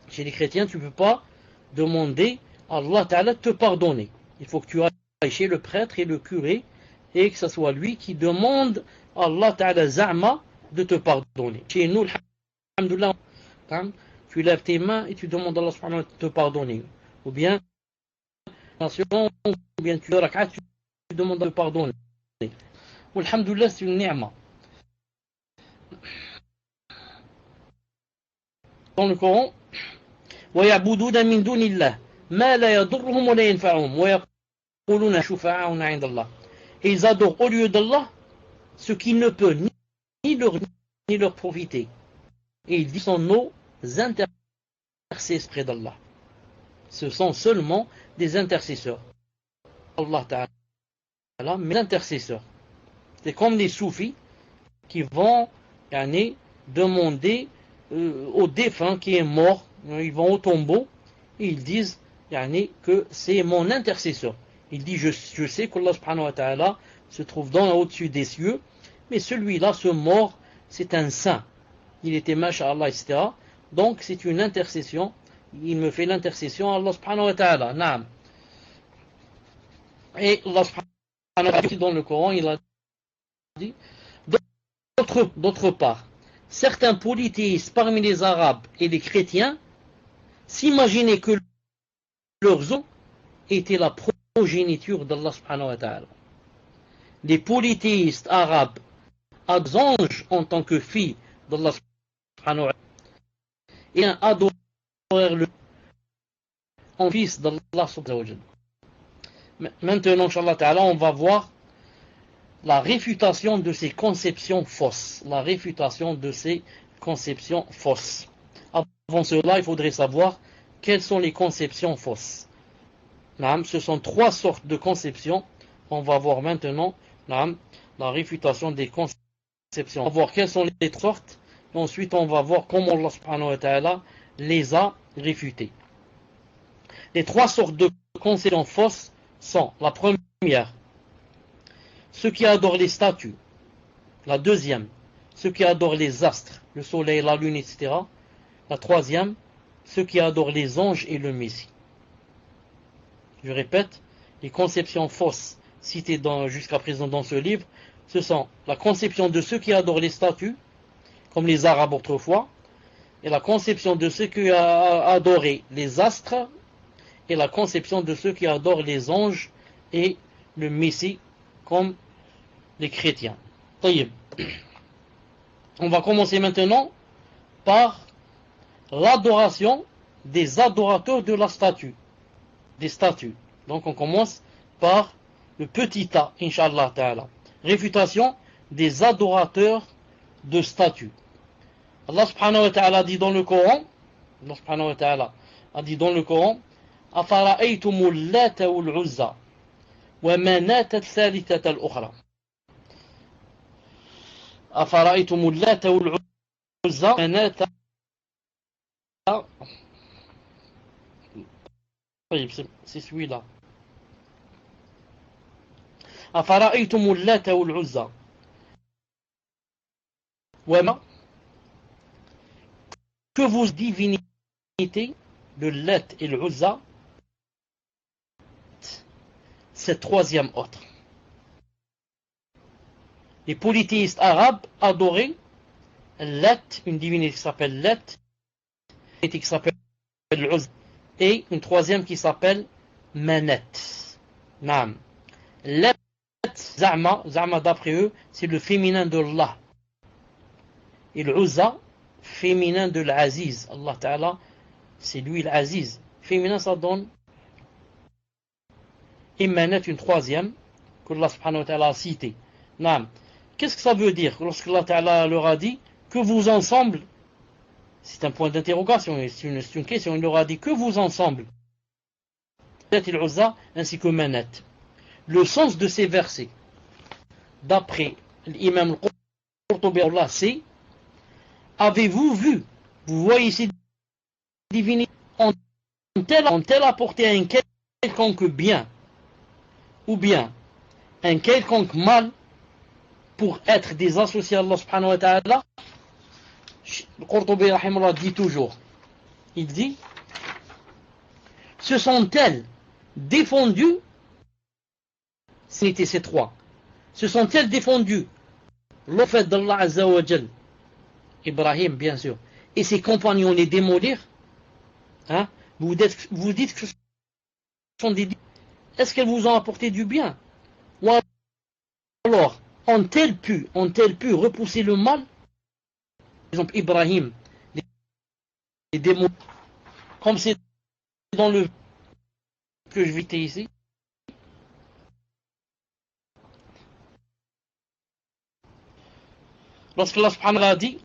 Chez les chrétiens, tu ne peux pas demander à Allah ta'ala de te pardonner. Il faut que tu ailles chez le prêtre et le curé et que ce soit lui qui demande à Allah ta'ala za'ma de te pardonner. Chez nous, alhamdoulilah, tu lèves tes mains et tu demandes à Allah subhanahu wa ta'ala de te pardonner. Ou bien, ou bien tu rak'at, tu demandes de pardonner. Alhamdulillah, c'est une ni'ma. Dans le Coran, وَيَعْبُدُونَ مِن دُونِ اللَّهِ مَا لَا يَضُرُّهُمْ وَلَا يَنْفَعُهُمْ وَيَقُولُونَ شُفَعَاؤُنَا عِندَ اللَّهِ. Et ils adorent au lieu d'Allah ce qui ne peut ni leur profiter. Et ils disent sont nos intercesseurs près d'Allah. Ce sont seulement des intercesseurs. Allah Ta'ala, mais intercesseurs. C'est comme les soufis qui vont demander au défunt qui est mort, ils vont au tombeau et ils disent que c'est mon intercesseur. Il dit je sais qu'Allah subhanahu wa ta'ala se trouve au-dessus des cieux, mais celui-là, ce mort, c'est un saint. Il était masha'Allah, etc. Donc c'est une intercession. Il me fait l'intercession à Allah subhanahu wa ta'ala. Naam. Et Allah subhanahu wa ta'ala dans le Coran, il a dit d'autre part, certains polythéistes parmi les Arabes et les chrétiens s'imaginaient que leurs os étaient la progéniture d'Allah subhanahu wa ta'ala. Les polythéistes arabes adorent les anges en tant que filles d'Allah subhanahu wa ta'ala et adorèrent le en fils d'Allah subhanahu wa ta'ala. Maintenant, Inch'Allah ta'ala, on va voir la réfutation de ces conceptions fausses. La réfutation de ces conceptions fausses. Avant cela, il faudrait savoir quelles sont les conceptions fausses. Ce sont trois sortes de conceptions. On va voir maintenant la réfutation des conceptions. On va voir quelles sont les sortes. Et ensuite, on va voir comment Allah subhanahu wa ta'ala les a réfutées. Les trois sortes de conceptions fausses sont la première, ceux qui adorent les statues. La deuxième, ceux qui adorent les astres, le soleil, la lune, etc. La troisième, ceux qui adorent les anges et le Messie. Je répète, les conceptions fausses citées jusqu'à présent dans ce livre, ce sont la conception de ceux qui adorent les statues, comme les Arabes autrefois, et la conception de ceux qui adorent les astres, et la conception de ceux qui adorent les anges et le Messie, comme les chrétiens. On va commencer maintenant par l'adoration des adorateurs de la statue, des statues. Donc on commence par le petit a, Inch'Allah ta'ala. Réfutation des adorateurs de statues. Allah subhanahu wa ta'ala dit dans le Coran, Allah subhanahu wa ta'ala a dit dans le Coran, أفرأيتم اللات والعزى ومناة الثالثة الأخرى. أفرأيتم اللات والعزى ومناة. طيب c'est celui-là. أفرأيتم اللات والعزى وما que vos divinités, le Lat et le Uzza, cette troisième autre. Les polythéistes arabes adoraient Lat, une divinité qui s'appelle Lat, une divinité qui s'appelle Uzza, et une troisième qui s'appelle Manat. Naam. Lat, Za'ma d'après eux, c'est le féminin de Allah. Et le Uzza, féminin de l'Aziz. Allah Ta'ala, c'est lui l'Aziz. Féminin, ça donne. Et Manat, une troisième, que Allah subhanahu wa ta'ala a cité. Naam. Qu'est-ce que ça veut dire lorsque Allah Ta'ala leur a dit que vous ensemble, c'est un point d'interrogation, c'est une question, il leur a dit que vous ensemble, ainsi que Manat. Le sens de ces versets, d'après l'imam Qurtubi, c'est avez-vous vu, vous voyez ces divinités, ont-elles apporté un quelconque bien ou bien un quelconque mal pour être des associés à Allah subhanahu wa ta'ala? Le Qurtubi rahimahullah dit toujours, il dit, se sont-elles défendues, c'était ces trois, se sont-elles défendues le fait d'Allah azza wa jal, Ibrahim bien sûr, et ses compagnons les démolir, hein? Vous dites que ce sont des est-ce qu'elles vous ont apporté du bien? Ou alors, ont-elles pu repousser le mal? Par exemple, Ibrahim, les démons, comme c'est dans le que je vais ici, lorsque Allah subhanahu wa ta'ala dit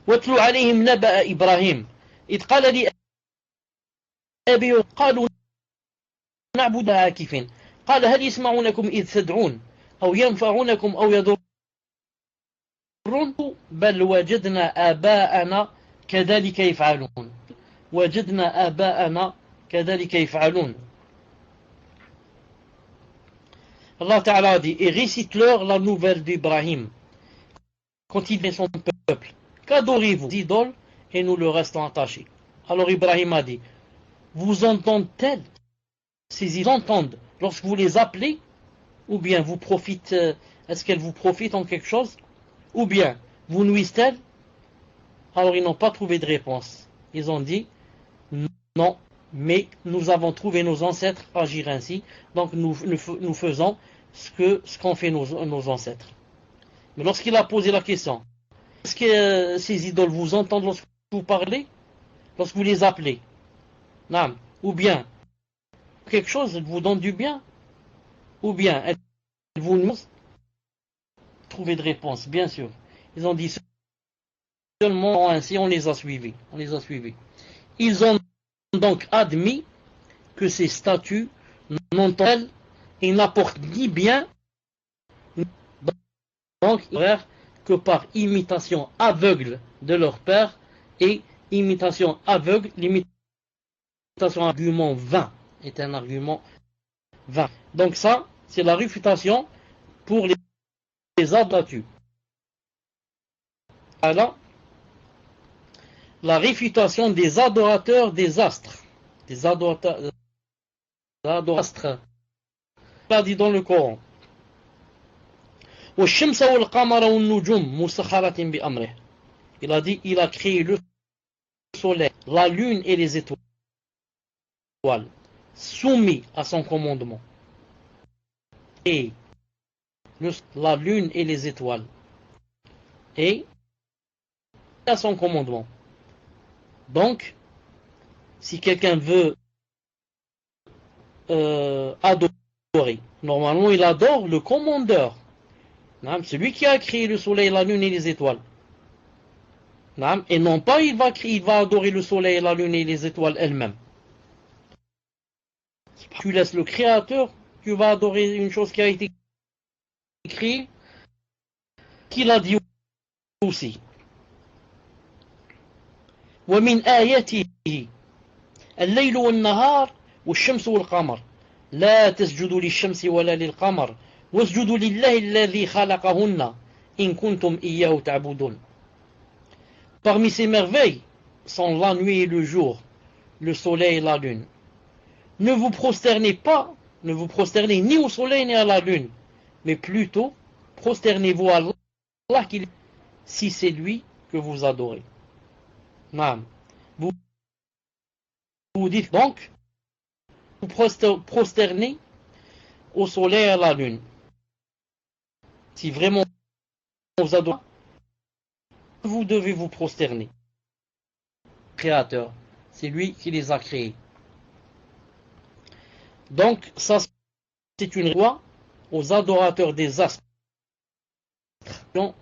واتلو عليهم نبأ إبراهيم إذ قال لأبي قالوا نعبد عاكفين قال هل يسمعونكم إذ تدعون أو ينفعونكم أو يضرون بل وجدنا آباءنا كذلك يفعلون وجدنا آباءنا كذلك يفعلون. Allah Ta'ala dit, et récite-leur la nouvelle d'Ibrahim quand il est son peuple. Qu'adorez-vous? Idoles, et nous le restons attachés. Alors Ibrahim a dit, vous entendent-elles? Ces idoles entendent lorsque vous les appelez, ou bien vous profitent, est-ce qu'elles vous profitent en quelque chose, ou bien vous nuisent-elles? Alors ils n'ont pas trouvé de réponse. Ils ont dit, non, mais nous avons trouvé nos ancêtres agir ainsi, donc nous faisons ce qu'ont fait nos ancêtres. Mais lorsqu'il a posé la question, est-ce que ces idoles vous entendent lorsque vous parlez, lorsque vous les appelez? Non. Ou bien quelque chose vous donne du bien, ou bien elles vous nuisent? Trouver de réponse, bien sûr. Ils ont dit seulement ainsi, on les a suivis. Ils ont donc admis que ces statues n'entendent et n'apportent ni bien, donc que par imitation aveugle de leur père, et imitation aveugle, l'imitation argument vain est un argument vain. Donc ça, c'est la réfutation pour les abattus. Alors, la réfutation des adorateurs des astres. Des adorateurs astres. Il a dit dans le Coran. Il a dit, il a créé le soleil, la lune et les étoiles, soumis à son commandement. Et la lune et les étoiles, et à son commandement. Donc, si quelqu'un veut adorer, normalement il adore le commandeur, celui qui a créé le soleil, la lune et les étoiles. Et non pas il va adorer le soleil, la lune et les étoiles elles-mêmes. Tu laisses le créateur, tu vas adorer une chose qui a été créée, qu'il a dit aussi. ومن آياته الليل والنهار والشمس والقمر لا تسجدوا للشمس ولا للقمر واسجدوا لله الذي خلقهن إن كنتم إياه تعبدون. Parmi ces merveilles sont la nuit et le jour, le soleil et la lune. Ne vous prosternez ni au soleil ni à la lune, mais plutôt prosternez-vous à Allah si c'est lui que vous adorez. Vous dites donc, vous prosternez au soleil et à la lune. Si vraiment vous adorez, vous devez vous prosterner. Créateur, c'est lui qui les a créés. Donc, ça, c'est une loi aux adorateurs des astres,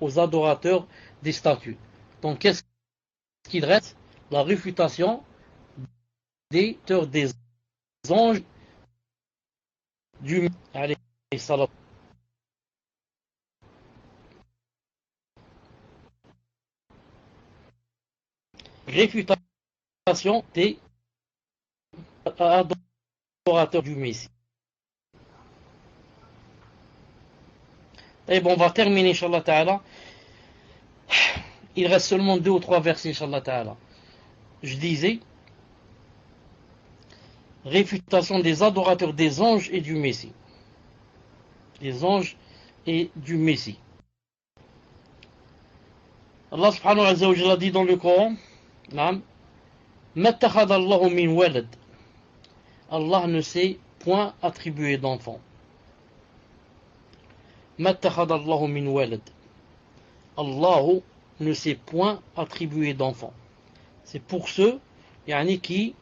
aux adorateurs des statues. Donc, qu'est-ce qu'il reste? La réfutation des anges du alayhi salam. Réfutation des adorateurs du Messie. Et bon, on va terminer, Inch'Allah Ta'ala. Il reste seulement 2 ou 3 versets, Inch'Allah Ta'ala. Je disais, réfutation des adorateurs des anges et du Messie. Des anges et du Messie. Allah subhanahu wa ta'ala dit dans le Coran, Ma takhadha Allahu min walad. Allah ne s'est point attribué d'enfant. Mattakhadha Allahu min walad. Allah ne s'est point attribué d'enfant. C'est pour ceux qui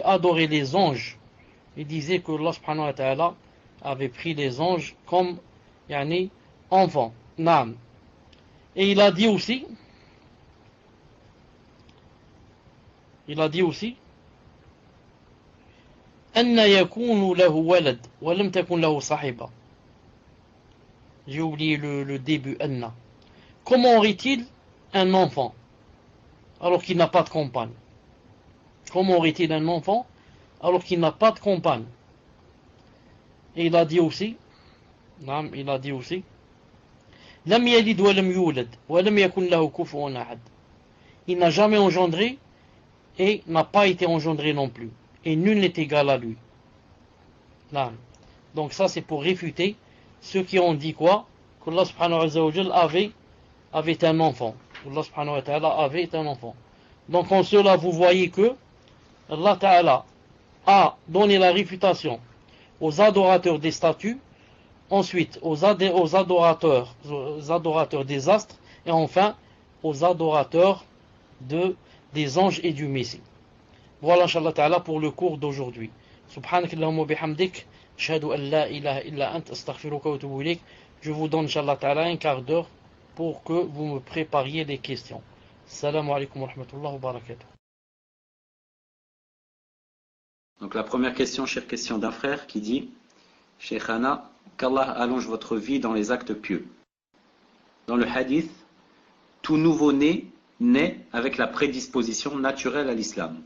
adoraient les anges et disaient que Allah subhanahu wa ta'ala avait pris les anges comme enfants. Naam. Et il a dit aussi Anna yakunu lahu walad wa lam takun lahu sahiba. J'ai oublié le début Anna. Comment aurait-il un enfant alors qu'il n'a pas de compagne? Comment aurait-il un enfant alors qu'il n'a pas de compagne? Et il a dit aussi Lam yalid wa lam yulad wa lam yakun lahu kufuwan ahad. Il n'a jamais engendré et n'a pas été engendré non plus. Et nul n'est égal à lui. Lam. Donc ça c'est pour réfuter ceux qui ont dit quoi? Qu'Allah subhanahu wa ta'ala avait un enfant. Allah subhanahu wa ta'ala avait un enfant. Donc en cela vous voyez que Allah ta'ala a donné la réfutation aux adorateurs des statues, ensuite aux adorateurs des astres, et enfin aux adorateurs des anges et du Messie. Voilà inshallah ta'ala pour le cours d'aujourd'hui. Subhanakallahumma bihamdik, ashhadu an la ilaha illa ant, astaghfiruka wa atubu ilayk. Je vous donne inshallah ta'ala un quart d'heure pour que vous me prépariez les questions. Assalamu alaikum wa rahmatullahi wa barakatuh. Donc la première question, chère question d'un frère qui dit: Sheikhana, qu'Allah allonge votre vie dans les actes pieux. Dans le hadith, tout nouveau-né naît avec la prédisposition naturelle à l'islam.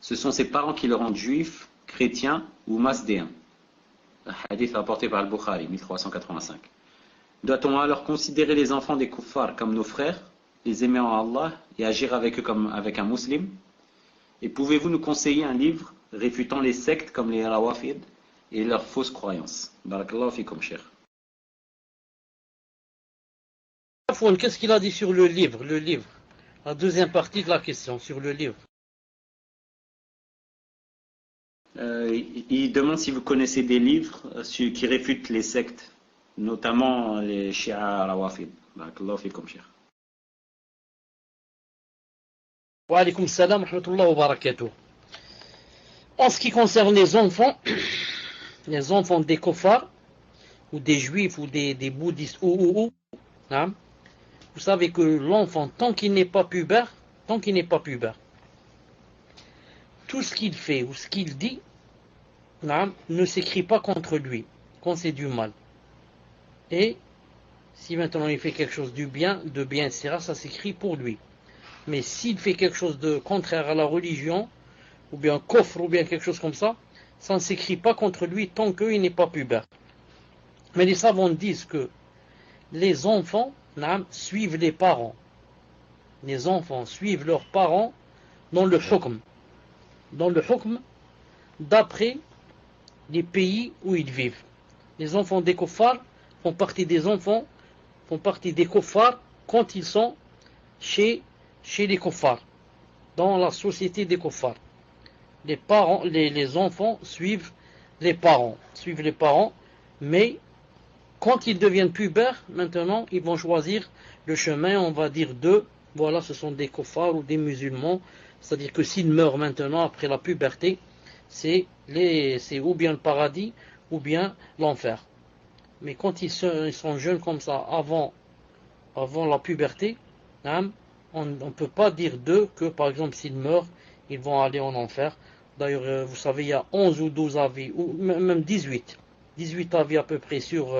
Ce sont ses parents qui le rendent juif, chrétien ou masdéen. Un hadith rapporté par Al-Bukhari, 1385. Doit-on alors considérer les enfants des kuffars comme nos frères, les aimer en Allah et agir avec eux comme avec un musulman? Et pouvez-vous nous conseiller un livre réfutant les sectes comme les Rawafid et leurs fausses croyances? Barakallahu fikum, cher. Qu'est-ce qu'il a dit sur le livre? La deuxième partie de la question, sur le livre. Il demande si vous connaissez des livres qui réfutent les sectes, notamment les Shia Rawafid. Barakallahu fikum, cher. Wa alaykum salam wa rahmatullahi wa barakatuh. En ce qui concerne les enfants des kuffars, ou des juifs, ou des bouddhistes, vous savez que l'enfant, tant qu'il n'est pas pubère, tout ce qu'il fait ou ce qu'il dit ne s'écrit pas contre lui, quand c'est du mal. Et si maintenant il fait quelque chose de bien, etc., ça s'écrit pour lui. Mais s'il fait quelque chose de contraire à la religion, ou bien coffre, ou bien quelque chose comme ça, ça ne s'écrit pas contre lui tant qu'il n'est pas pubère. Mais les savants disent que les enfants suivent les parents. Les enfants suivent leurs parents dans le hukm. D'après les pays où ils vivent. Les enfants des kuffars font partie des kuffars quand ils sont chez les kuffars, dans la société des kuffars. Les enfants suivent les parents, mais quand ils deviennent pubères, maintenant, ils vont choisir le chemin, on va dire voilà, ce sont des kuffars ou des musulmans, c'est-à-dire que s'ils meurent maintenant, après la puberté, c'est ou bien le paradis, ou bien l'enfer. Mais quand ils sont jeunes comme ça, avant la puberté, on ne peut pas dire d'eux que, par exemple, s'ils meurent, ils vont aller en enfer. D'ailleurs, vous savez, il y a 11 ou 12 avis, ou même 18 avis à peu près sur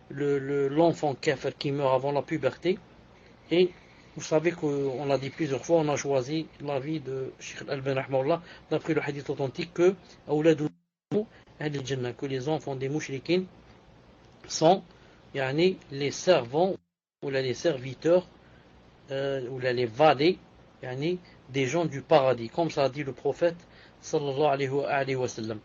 l'enfant kafir qui meurt avant la puberté. Et vous savez qu'on l'a dit plusieurs fois, on a choisi l'avis de Sheikh Al-Albani rahimahullah, d'après le hadith authentique que que les enfants des mouchriquins sont les servants ou les serviteurs ou les valets des gens du paradis, comme ça a dit le prophète sallallahu alayhi wa sallam.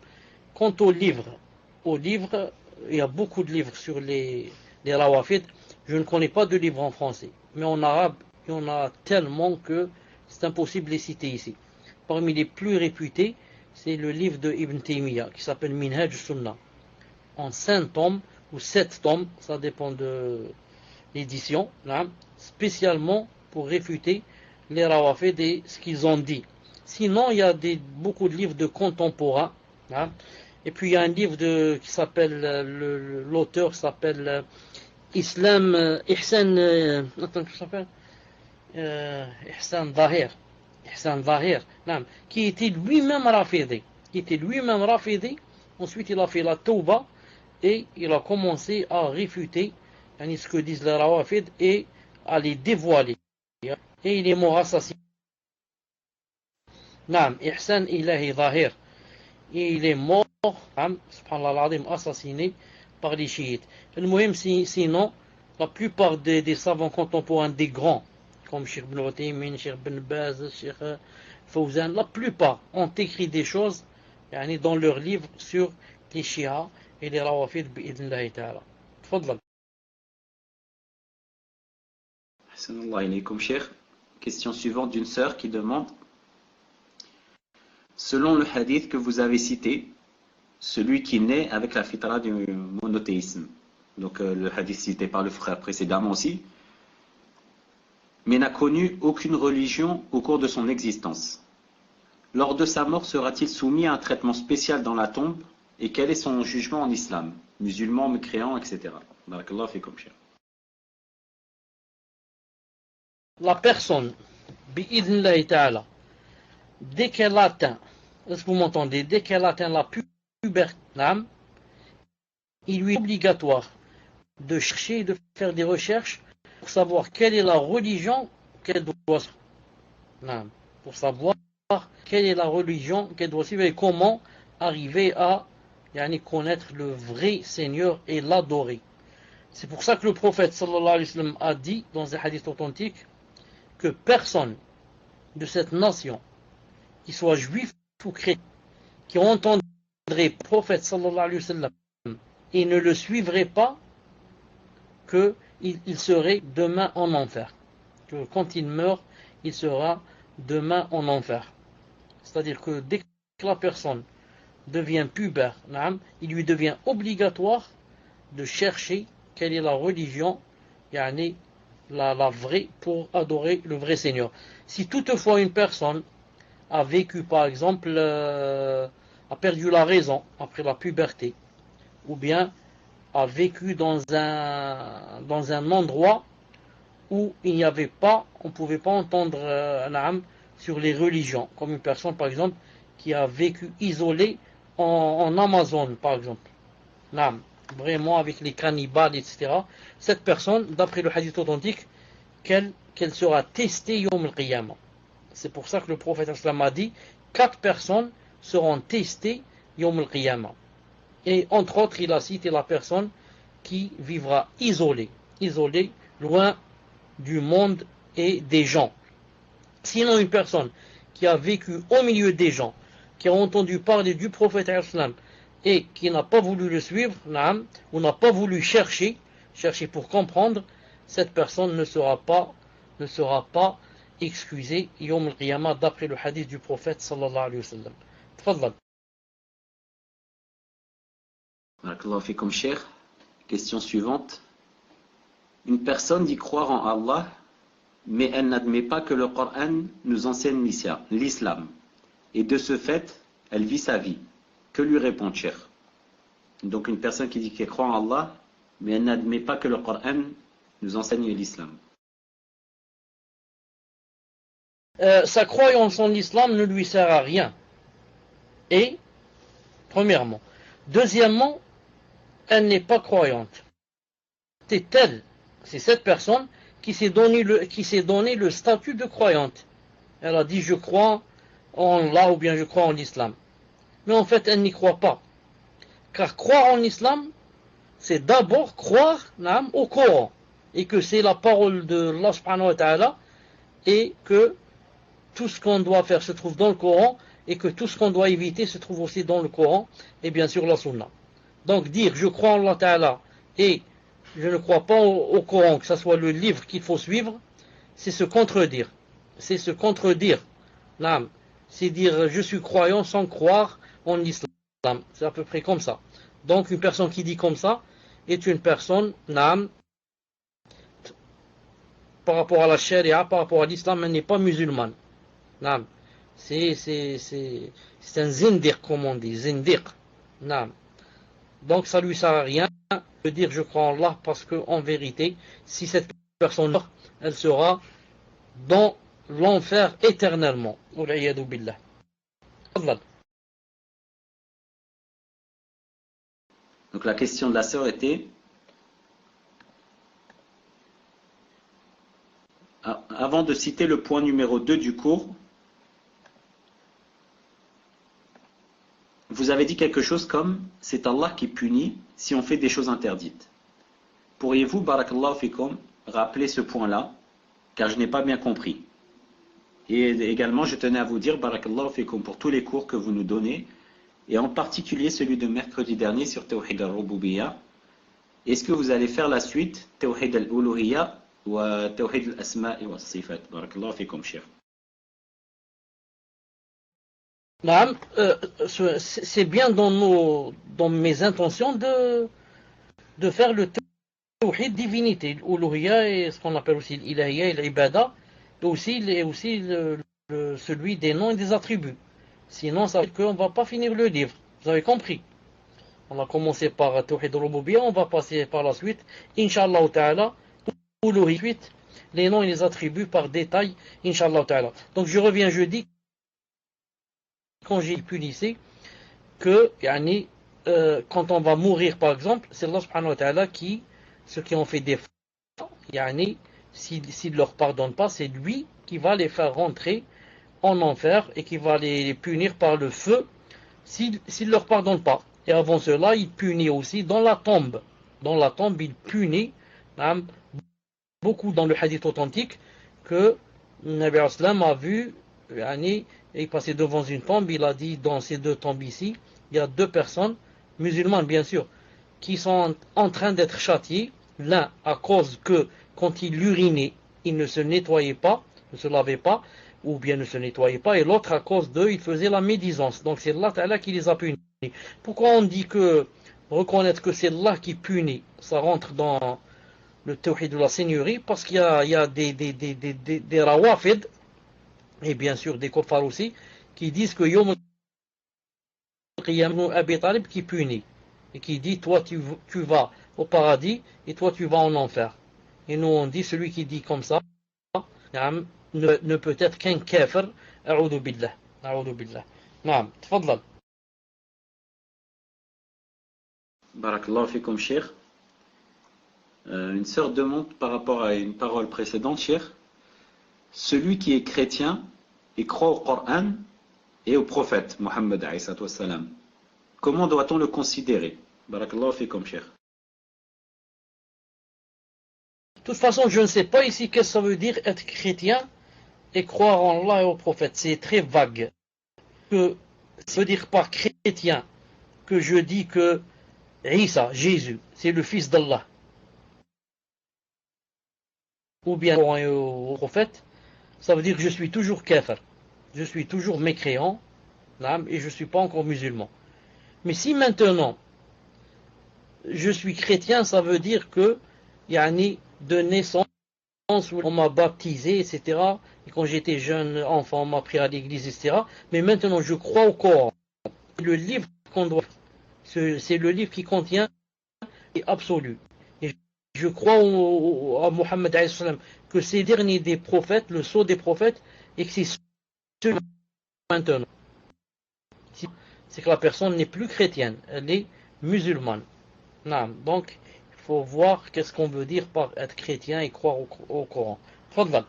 Quant aux livres, il y a beaucoup de livres sur les rawafid. Je ne connais pas de livres en français, mais en arabe, il y en a tellement que c'est impossible de les citer ici. Parmi les plus réputés, c'est le livre de Ibn Taymiyyah qui s'appelle Minhaj Sunnah, en 5 tomes ou 7 tomes, ça dépend de l'édition, spécialement pour réfuter les Rawafid et ce qu'ils ont dit. Sinon, il y a beaucoup de livres de contemporains, et puis il y a un livre qui s'appelle, l'auteur s'appelle Islam Ihsan, attends, comment ça s'appelle, Ihsan Zahir, qui était lui-même rafidi. Ensuite il a fait la Tauba et il a commencé à réfuter ce que disent les Rawafid et à les dévoiler. Et il est mort assassiné. Ihsan Ilahi Zahir. Et il est mort, subhanallah al-azim, assassiné par les chiites. Sinon, la plupart des savants contemporains, des grands, comme Cheikh Ibn Uthaymin, Cheikh Ibn Baz, Cheikh Fawzan, la plupart ont écrit des choses dans leurs livres sur les chiites et les rawafid bi'idhnillahi ta'ala. Tfadlal. Ahsanallah ilaykum, Cheikh. Question suivante d'une sœur qui demande: selon le hadith que vous avez cité, celui qui naît avec la fitra du monothéisme, donc le hadith cité par le frère précédemment aussi, mais n'a connu aucune religion au cours de son existence, lors de sa mort sera-t-il soumis à un traitement spécial dans la tombe, et quel est son jugement en islam, musulman, mécréant, etc. Barakallahu fikum, cheikh. La personne, bi'idhnillahi ta'ala, dès qu'elle atteint, est-ce que vous m'entendez, dès qu'elle atteint la puberté, il lui est obligatoire de chercher, de faire des recherches pour savoir quelle est la religion qu'elle doit suivre. Pour savoir quelle est la religion qu'elle doit suivre et comment arriver à connaître le vrai Seigneur et l'adorer. C'est pour ça que le prophète sallallahu alayhi wa sallam a dit dans un hadith authentique que personne de cette nation, qui soit juif ou chrétien, qui entendrait le prophète sallallahu alayhi wa sallam et ne le suivrait pas, qu'il serait demain en enfer. Que quand il meurt, il sera demain en enfer. C'est-à-dire que dès que la personne devient pubère, il lui devient obligatoire de chercher quelle est la religion, la vraie, pour adorer le vrai Seigneur. Si toutefois une personne a vécu, par exemple, a perdu la raison après la puberté, ou bien a vécu dans un endroit où il n'y avait pas, on ne pouvait pas entendre sur les religions, comme une personne par exemple qui a vécu isolée en Amazon par exemple, vraiment avec les cannibales, etc. Cette personne, d'après le hadith authentique, qu'elle sera testée yawm al-qiyamah. C'est pour ça que le prophète a dit 4 personnes seront testées yawm al-qiyamah. Et entre autres, il a cité la personne qui vivra isolée, loin du monde et des gens. Sinon, une personne qui a vécu au milieu des gens, qui a entendu parler du prophète et qui n'a pas voulu le suivre, ou n'a pas voulu chercher pour comprendre, cette personne ne sera pas excusée yawm al-qiyamah, d'après le hadith du prophète sallallahu alayhi wa sallam. Tfadlal. Barakallahu fikum, cheikh. Question suivante. Une personne dit croire en Allah, mais elle n'admet pas que le Coran nous enseigne l'islam. Et de ce fait, elle vit sa vie. Que lui répond, cheikh? Donc une personne qui dit qu'elle croit en Allah, mais elle n'admet pas que le Coran nous enseigne l'islam. Sa croyance en l'islam ne lui sert à rien. Et, premièrement. Deuxièmement, elle n'est pas croyante. C'est cette personne qui s'est donné le statut de croyante. Elle a dit je crois en Allah ou bien je crois en l'islam. Mais en fait, elle n'y croit pas. Car croire en l'islam, c'est d'abord croire au Coran. Et que c'est la parole de Allah subhanahu wa ta'ala. Et que tout ce qu'on doit faire se trouve dans le Coran. Et que tout ce qu'on doit éviter se trouve aussi dans le Coran. Et bien sûr la Sunna. Donc dire je crois en Allah ta'ala et je ne crois pas au Coran, que ce soit le livre qu'il faut suivre, c'est se contredire. C'est se contredire. c'est dire je suis croyant sans croire en l'islam. C'est à peu près comme ça. Donc une personne qui dit comme ça est une personne, naam, par rapport à la charia, par rapport à l'islam, elle n'est pas musulmane. Naam. C'est un zindiq, comme on dit, zindiq. Naam. Donc ça lui sert à rien de dire je crois en Allah, parce que en vérité, si cette personne meurt, elle sera dans l'enfer éternellement. Wal'iyadu billah. Donc la question de la sœur était, avant de citer le point numéro 2 du cours, vous avez dit quelque chose comme c'est Allah qui punit si on fait des choses interdites. Pourriez-vous, barakallahu fikum, rappeler ce point-là, car je n'ai pas bien compris. Et également, je tenais à vous dire, barakallahu fikum, pour tous les cours que vous nous donnez, et en particulier celui de mercredi dernier sur Tawhid al-Rububiyya, est-ce que vous allez faire la suite, Tawhid al-Uluhiyya ou Tawhid al-Asma'i wa al-Sifat? Barakallahu fikum, cher. C'est bien dans mes intentions de faire le tawhid divinité, l'uluhiyya et ce qu'on appelle aussi l'ilahiyya et l'ibada, et aussi celui des noms et des attributs. Sinon, ça veut dire qu'on ne va pas finir le livre. Vous avez compris? On a commencé par tawhid al-rububiyya, on va passer par la suite, Inch'Allah ta'ala, uluhiyya, les noms et les attributs par détail, Inch'Allah ta'ala. Donc je reviens jeudi, quand j'ai punissé, que quand on va mourir par exemple, c'est Allah subhanahu wa ta'ala qui, ceux qui ont fait des fautes, s'il ne leur pardonne pas, c'est lui qui va les faire rentrer en enfer et qui va les punir par le feu s'il ne leur pardonne pas. Et avant cela, il punit aussi dans la tombe. Dans la tombe, il punit beaucoup dans le hadith authentique que Nabi Aslam a vu, il passait devant une tombe, il a dit dans ces deux tombes ici, il y a deux personnes, musulmanes bien sûr, qui sont en train d'être châtiées, l'un à cause que quand il urinait, il ne se nettoyait pas, ne se lavait pas, ou bien ne se nettoyait pas, et l'autre à cause d'eux, il faisait la médisance. Donc c'est Allah Ta'ala qui les a punis. Pourquoi on dit que reconnaître que c'est Allah qui punit, ça rentre dans le tawhid de la seigneurie, parce qu'il y a des rawafid, et bien sûr des kuffars aussi, qui disent que Yom al-Qiyam Abi Talib qui punit, et qui dit toi tu vas au paradis, et toi tu vas en enfer. Et nous on dit celui qui dit comme ça, ne peut être qu'un kafir, a'udhu billah. A'udhu billah. Naam, tfadlal. Barakallahu fikum, cher. Une sœur demande par rapport à une parole précédente, cher. Celui qui est chrétien et croit au Coran et au prophète Mohammed alayhi salam, comment doit-on le considérer? Barakallahu fikum, cher. De toute façon, je ne sais pas ici qu'est-ce que ça veut dire être chrétien et croire en Allah et au prophète. C'est très vague. Que ça veut dire par chrétien que je dis que Isa, Jésus, c'est le fils d'Allah. Ou bien au prophète, ça veut dire que je suis toujours kafir. Je suis toujours mécréant, et je ne suis pas encore musulman. Mais si maintenant je suis chrétien, ça veut dire que de naissance, on m'a baptisé, etc. Et quand j'étais jeune enfant, on m'a pris à l'église, etc. Mais maintenant, je crois au Coran. Le livre qu'on doit, c'est le livre qui contient l'absolu. Et je crois à Mohammed alayhi salam, que c'est le dernier des prophètes, le sceau des prophètes, et que c'est celui maintenant. C'est que la personne n'est plus chrétienne, elle est musulmane. Donc, il faut voir qu'est-ce qu'on veut dire par être chrétien et croire au Coran. Fadlan.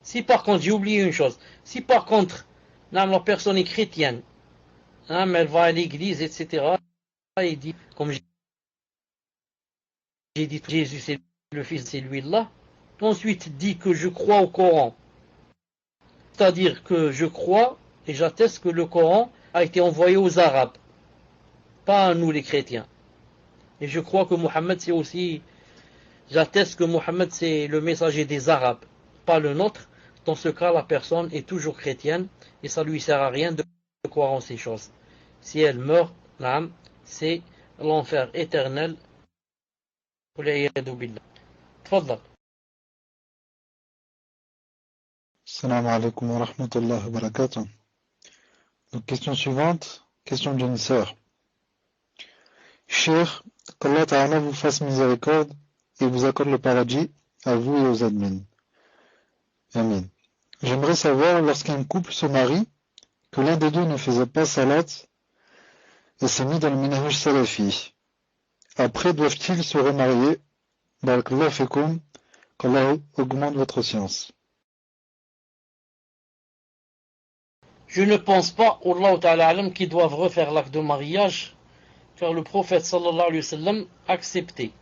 Si par contre, j'ai oublié une chose, si par contre, la personne est chrétienne, elle va à l'église, etc., et dit, comme j'ai dit, Jésus c'est le fils, c'est lui là, ensuite dit que je crois au Coran, c'est-à-dire que je crois et j'atteste que le Coran a été envoyé aux Arabes, pas à nous les chrétiens. Et je crois que Mohammed c'est aussi, j'atteste que Mohammed c'est le messager des Arabes, pas le nôtre. Dans ce cas, la personne est toujours chrétienne et ça lui sert à rien de croire en ces choses. Si elle meurt, c'est l'enfer éternel. تفضل. Salam alaikum wa rahmatullahi wa barakatuh. Donc, question suivante, question d'une sœur. Cheikh, qu'Allah Ta'ala vous fasse miséricorde et vous accorde le paradis à vous et aux admins. Amin. J'aimerais savoir, lorsqu'un couple se marie, que l'un des deux ne faisait pas salat et s'est mis dans le minhaj salafi. Après, doivent-ils se remarier? Barakallahu fikum, qu'Allah augmente votre science. Je ne pense pas, Allah Ta'ala alam, qu'ils doivent refaire l'acte de mariage, car le prophète sallallahu alayhi wa sallam acceptait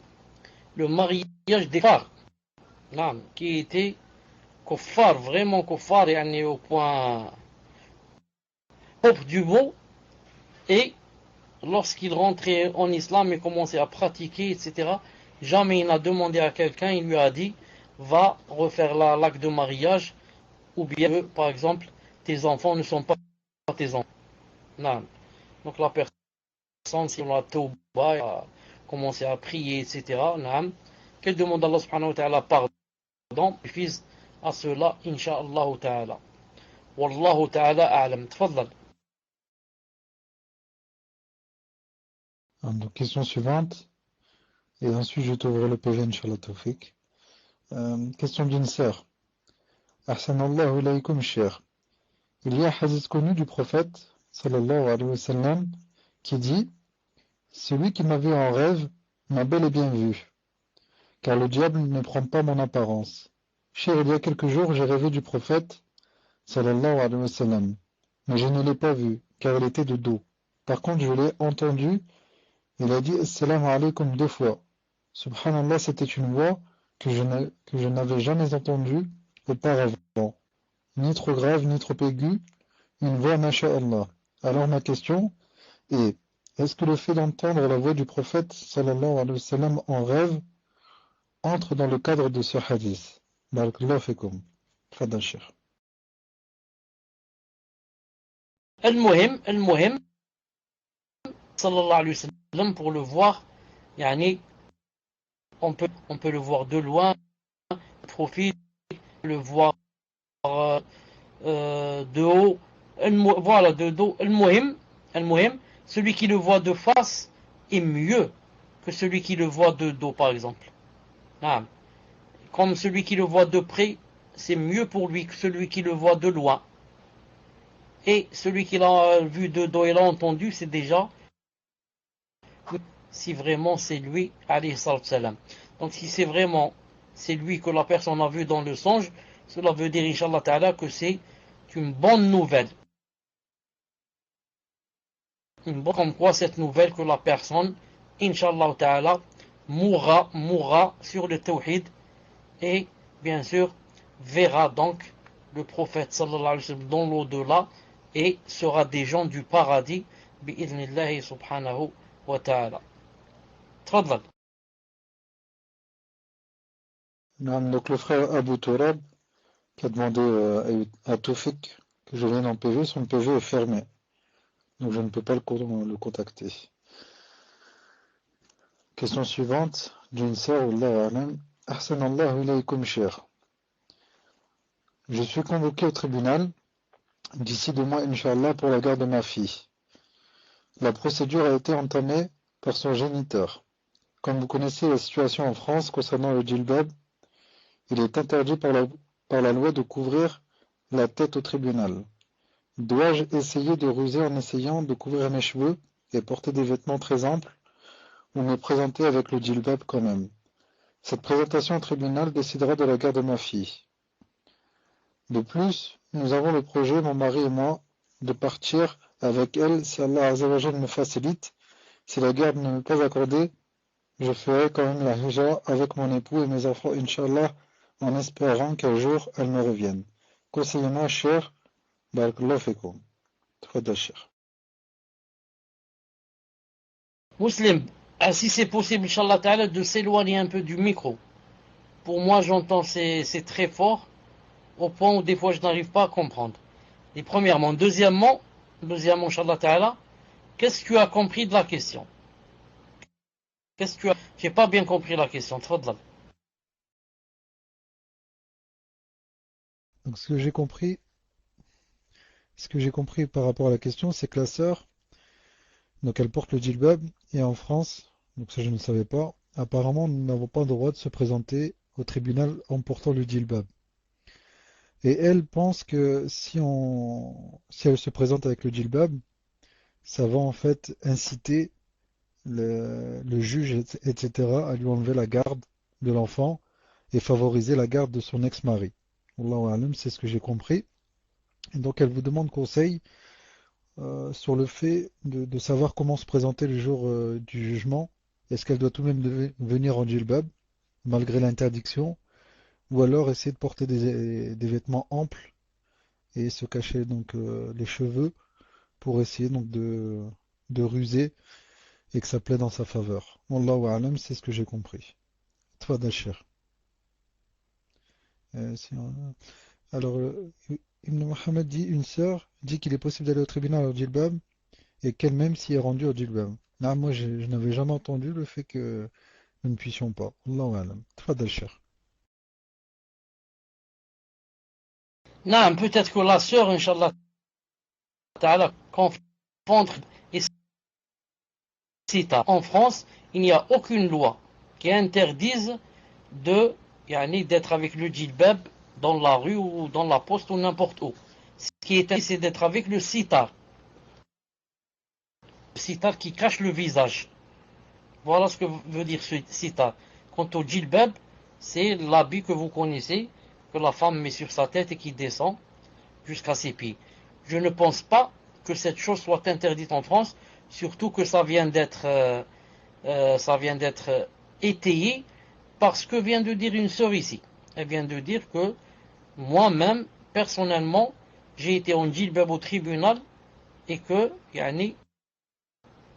le mariage des kuffars, qui étaient kuffars, vraiment kuffars, et au point propre du mot, et lorsqu'il rentrait en islam et commençait à pratiquer, etc., jamais il n'a demandé à quelqu'un, il lui a dit, va refaire l'acte de mariage, ou bien, par exemple, tes enfants ne sont pas tes enfants. Non. Donc la personne, si on a tauba, a commencé à prier, etc., qu'elle demande à Allah subhanahu wa ta'ala pardon, fils à cela, insha'Allah ta'ala. Wallahu ta'ala a'lam. Tfaddal. Donc, question suivante, et ensuite je t'ouvre le PV, Inch'Allah Tawfiq. Question d'une sœur. Ahsanallahu ilaykum, cher. Il y a un hadith connu du prophète, sallallahu alayhi wa sallam, qui dit: celui qui m'a vu en rêve m'a bel et bien vu, car le diable ne prend pas mon apparence. Cher, il y a quelques jours, j'ai rêvé du prophète, sallallahu alayhi wa sallam, mais je ne l'ai pas vu, car il était de dos. Par contre, je l'ai entendu, il a dit assalamu alaykum 2 fois. Subhanallah, c'était une voix que je n'avais jamais entendue auparavant. Ni trop grave, ni trop aiguë, une voix masha'Allah. Alors ma question est, est-ce que le fait d'entendre la voix du prophète sallallahu alayhi wa sallam en rêve entre dans le cadre de ce hadith? Barakallahu fikum. Fadal Cheikh. المهم sallallahu alayhi wa sallam, pour le voir, yani, on peut le voir de loin, profil, le voir de haut, voilà, de dos. المهم, celui qui le voit de face est mieux que celui qui le voit de dos, par exemple. Comme celui qui le voit de près, c'est mieux pour lui que celui qui le voit de loin. Et celui qui l'a vu de dos et l'a entendu, c'est déjà si vraiment c'est lui, alayhi salam. Donc si c'est vraiment c'est lui que la personne a vu dans le songe, cela veut dire, Inch'Allah Ta'ala, que c'est une bonne nouvelle. Comme quoi cette nouvelle que la personne, Inch'Allah Ta'ala, mourra sur le tawhid et bien sûr verra donc le prophète sallallahu alayhi wa sallam dans l'au-delà et sera des gens du paradis bi'idhnillahi subhanahu wa ta'ala. Tfadlal. Donc le frère Abu Turab qui a demandé à Tawfiq que je vienne en PV, son PV est fermé. Donc je ne peux pas le contacter. Question suivante d'une sœur, Wallahu a'lam. Ahsanallahu ilaykum, cher. Je suis convoqué au tribunal d'ici 2 mois, Inch'Allah, pour la garde de ma fille. La procédure a été entamée par son géniteur. Comme vous connaissez la situation en France concernant le djilbab, il est interdit par la loi de couvrir la tête au tribunal. Dois-je essayer de ruser en essayant de couvrir mes cheveux et porter des vêtements très amples, ou me présenter avec le djilbab quand même? Cette présentation au tribunal décidera de la garde de ma fille. De plus, nous avons le projet, mon mari et moi, de partir avec elle si Allah Azza wa Jal me facilite. Si la garde ne m'est pas accordée, je ferai quand même la hijra avec mon époux et mes enfants, Inch'Allah, en espérant qu'un jour elle me revienne. Conseillez-moi, cher. Barakallahu fikum. Tfadal, cher. Muslim, Si c'est possible, Inch'Allah Ta'ala, de s'éloigner un peu du micro. Pour moi, j'entends, c'est très fort, au point où des fois je n'arrive pas à comprendre. Et premièrement. Deuxièmement, Inch'Allah Ta'ala, qu'est-ce que tu as compris de la question? Qu'est-ce que tu as... J'ai pas bien compris la question. Tfadlal. Donc ce que j'ai compris par rapport à la question, c'est que la sœur, donc elle porte le djilbab, et en France, donc ça je ne savais pas, apparemment nous n'avons pas le droit de se présenter au tribunal en portant le djilbab. Et elle pense que si elle se présente avec le djilbab, ça va en fait inciter le juge, etc., à lui enlever la garde de l'enfant et favoriser la garde de son ex-mari. Wallahu alam, c'est ce que j'ai compris. Et donc elle vous demande conseil sur le fait de savoir comment se présenter le jour du jugement. Est-ce qu'elle doit tout de même venir en djilbab, malgré l'interdiction, ou alors essayer de porter des vêtements amples et se cacher donc les cheveux pour essayer donc de ruser et que ça plaide en sa faveur. Wallahu a'lam, c'est ce que j'ai compris. Tfadal cher. Alors, Ibn Mohammed dit, une sœur dit qu'il est possible d'aller au tribunal au djilbab et qu'elle-même s'y est rendue au djilbab. Là, moi, je n'avais jamais entendu le fait que nous ne puissions pas. Wallahu a'lam. Tfadal cher. Non, peut-être que la sœur, Inch'Allah Ta'ala, confondre et cita. En France, il n'y a aucune loi qui interdise d'être avec le djilbab dans la rue ou dans la poste ou n'importe où. Ce qui est interdit, c'est d'être avec le sitar. Le sitar qui cache le visage. Voilà ce que veut dire ce sitar. Quant au djilbab, c'est l'habit que vous connaissez, que la femme met sur sa tête et qui descend jusqu'à ses pieds. Je ne pense pas que cette chose soit interdite en France, surtout que ça vient d'être étayé par ce que vient de dire une sœur ici. Elle vient de dire que moi-même, personnellement, j'ai été en djilbab au tribunal et que Yani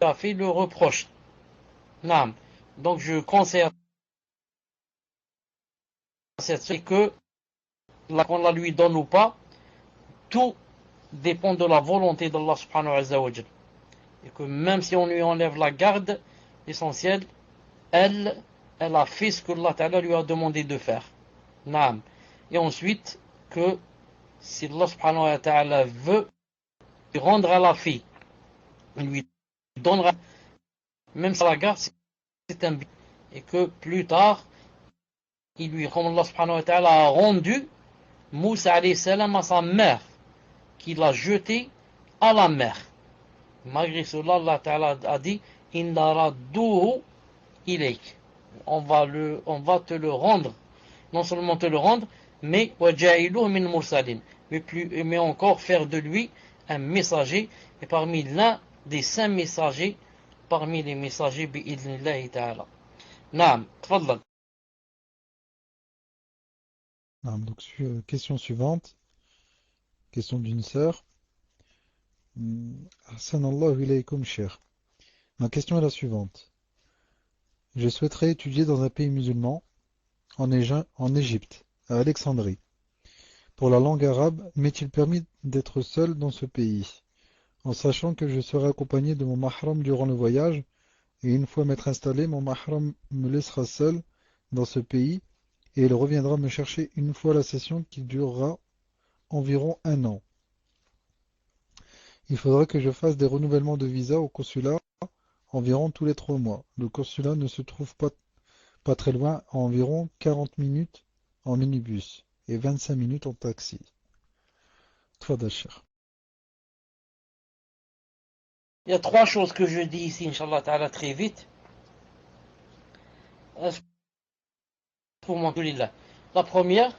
a fait le reproche. Naam. Donc je conseille à cette sœur que qu'on la lui donne ou pas, tout dépend de la volonté d'Allah subhanahu wa ta'ala. Et que même si on lui enlève la garde, l'essentiel, elle a fait ce que Allah Ta'ala lui a demandé de faire. Naam. Et ensuite, que si Allah subhanahu wa ta'ala veut lui rendre à la fille, il lui donnera, même si la garde, c'est un bien. Et que plus tard, il lui, comme Allah subhanahu wa ta'ala a rendu Moussa alayhi salam à sa mère, qu'il a jeté à la mer. Malgré cela, Allah Ta'ala a dit Inna radduhu ilayk. On va te le rendre. Non seulement te le rendre, mais waja'iluhu min mursalin. Mais encore faire de lui un messager, et parmi l'un des 5 messagers, parmi les messagers bi'idhnillahi ta'ala. Naam, tfadlal. Donc, question suivante. Question d'une sœur. Ahsanallahu ilaykum cher. Ma question est la suivante. Je souhaiterais étudier dans un pays musulman, en Égypte, à Alexandrie. Pour la langue arabe, m'est-il permis d'être seul dans ce pays, en sachant que je serai accompagné de mon mahram durant le voyage, et une fois m'être installé, mon mahram me laissera seul dans ce pays, et il reviendra me chercher une fois la session qui durera environ 1 an. Il faudra que je fasse des renouvellements de visa au consulat environ tous les 3 mois. Le consulat ne se trouve pas très loin, à environ 40 minutes en minibus et 25 minutes en taxi. Tfadal cher. Il y a 3 choses que je dis ici, Inch'Allah Ta'ala, très vite. Pour mon Alhamdulillah. La première,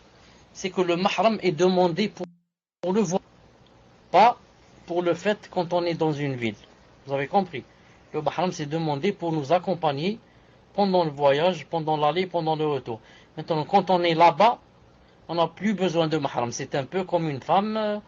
c'est que le mahram est demandé pour le voyage, pas pour le fait quand on est dans une ville. Vous avez compris? Le mahram c'est demandé pour nous accompagner pendant le voyage, pendant l'aller, pendant le retour. Maintenant, quand on est là-bas, on n'a plus besoin de mahram. C'est un peu comme une femme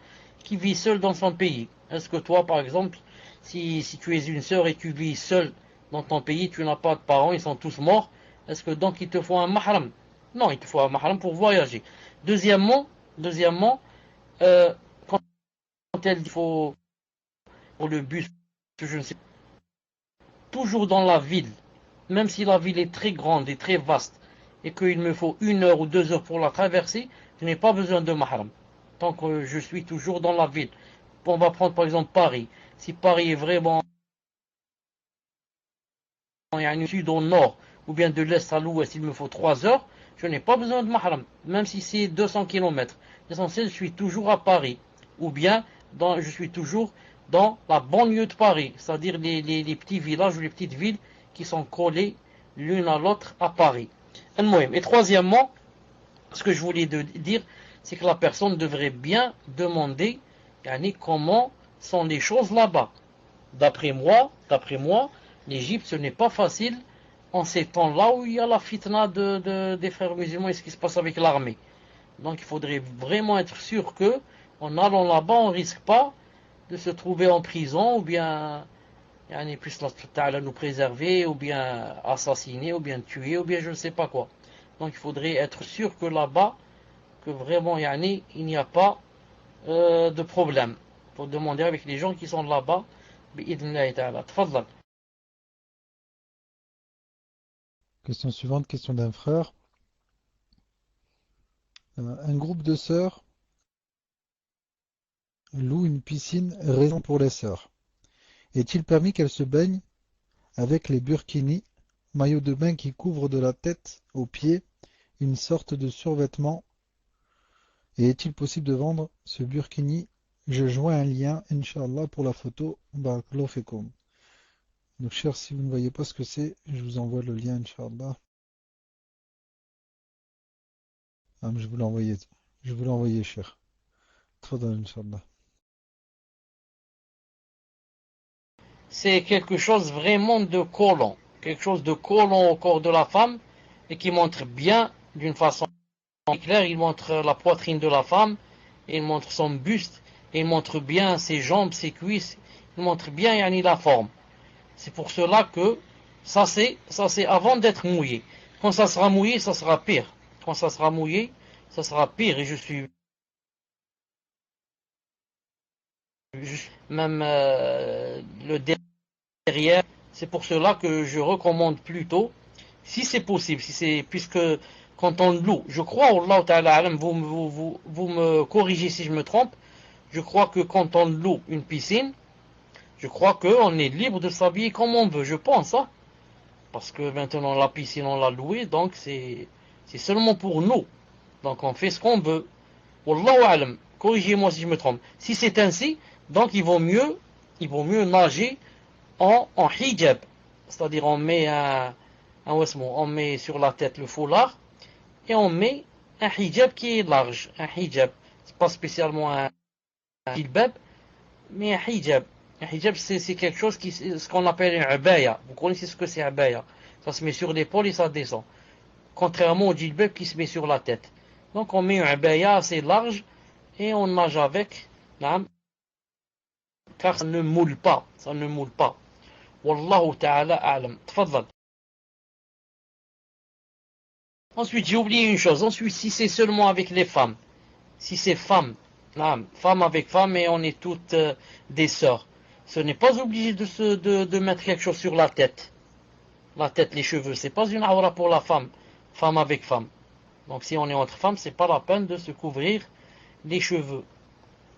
qui vit seule dans son pays. Est-ce que toi, par exemple, si tu es une sœur et tu vis seule Dans ton pays, tu n'as pas de parents, ils sont tous morts. Est-ce que donc il te faut un mahram? Non, il te faut un mahram pour voyager. Deuxièmement, euh, quand elle dit faut pour le bus, je ne sais pas, toujours dans la ville, même si la ville est très grande et très vaste, et qu'il me faut 1 heure ou 2 heures pour la traverser, je n'ai pas besoin de mahram. Tant que je suis toujours dans la ville. On va prendre par exemple Paris. Si Paris est vraiment du sud au nord, ou bien de l'est à l'ouest, il me faut 3 heures, je n'ai pas besoin de mahram, même si c'est 200 km. L'essentiel, je suis toujours à Paris, ou bien je suis toujours dans la banlieue de Paris, c'est-à-dire les petits villages ou les petites villes qui sont collées l'une à l'autre à Paris. Et troisièmement, ce que je voulais dire, c'est que la personne devrait bien demander comment sont les choses là-bas. D'après moi, l'Égypte, ce n'est pas facile en ces temps-là où il y a la fitna des frères musulmans et ce qui se passe avec l'armée. Donc il faudrait vraiment être sûr que, en allant là-bas, on ne risque pas de se trouver en prison ou bien puisse Allah nous préserver, ou bien assassiner, ou bien tuer, ou bien je ne sais pas quoi. Donc il faudrait être sûr que là-bas, que vraiment il n'y a pas de problème. Il faut demander avec les gens qui sont là-bas. Bi'idhnillahi ta'ala. Tfaddal. Question suivante, question d'un frère. Un groupe de sœurs loue une piscine raison pour les sœurs. Est-il permis qu'elles se baignent avec les burkinis, maillots de bain qui couvrent de la tête aux pieds une sorte de survêtement? Et est-il possible de vendre ce burkini? Je joins un lien, Inch'Allah, pour la photo. Barakallahu fikum. Donc, cher, si vous ne voyez pas ce que c'est, je vous envoie le lien, Inch'Allah. Ah, mais je vous l'ai envoyé. Je vous l'ai envoyé, cher. Tfadal, Inch'Allah. C'est quelque chose vraiment de collant. Quelque chose de collant au corps de la femme et qui montre bien, d'une façon claire, il montre la poitrine de la femme, et il montre son buste, et il montre bien ses jambes, ses cuisses, il montre bien la forme. C'est pour cela que ça c'est avant d'être mouillé. Quand ça sera mouillé, ça sera pire. Quand ça sera mouillé, ça sera pire. Et je suis même le derrière. C'est pour cela que je recommande plutôt, si c'est possible, puisque quand on loue, je crois, Allah Ta'ala alam, vous me corrigez si je me trompe, je crois que quand on loue une piscine, je crois qu'on est libre de s'habiller comme on veut, je pense, hein. Parce que maintenant la piscine on l'a louée, donc c'est seulement pour nous. Donc on fait ce qu'on veut. Wallahu alam, corrigez-moi si je me trompe. Si c'est ainsi, donc il vaut mieux nager en hijab. C'est-à-dire on met on met sur la tête le foulard et on met un hijab qui est large. Un hijab, c'est pas spécialement un jilbab, mais un hijab. Un hijab, c'est quelque chose ce qu'on appelle une abaya. Vous connaissez ce que c'est abaya? Ça se met sur l'épaule et ça descend. Contrairement au jilbab qui se met sur la tête. Donc on met une abaya assez large et on nage avec, car ça ne moule pas. Ça ne moule pas. Wallahu ta'ala a'lam. Tfaddal. Ensuite, j'ai oublié une chose. Ensuite, si c'est seulement avec les femmes, si c'est femme avec femme et on est toutes des sœurs, ce n'est pas obligé de mettre quelque chose sur la tête. La tête, les cheveux, c'est pas une aura pour la femme, femme avec femme. Donc si on est entre femmes, c'est pas la peine de se couvrir les cheveux.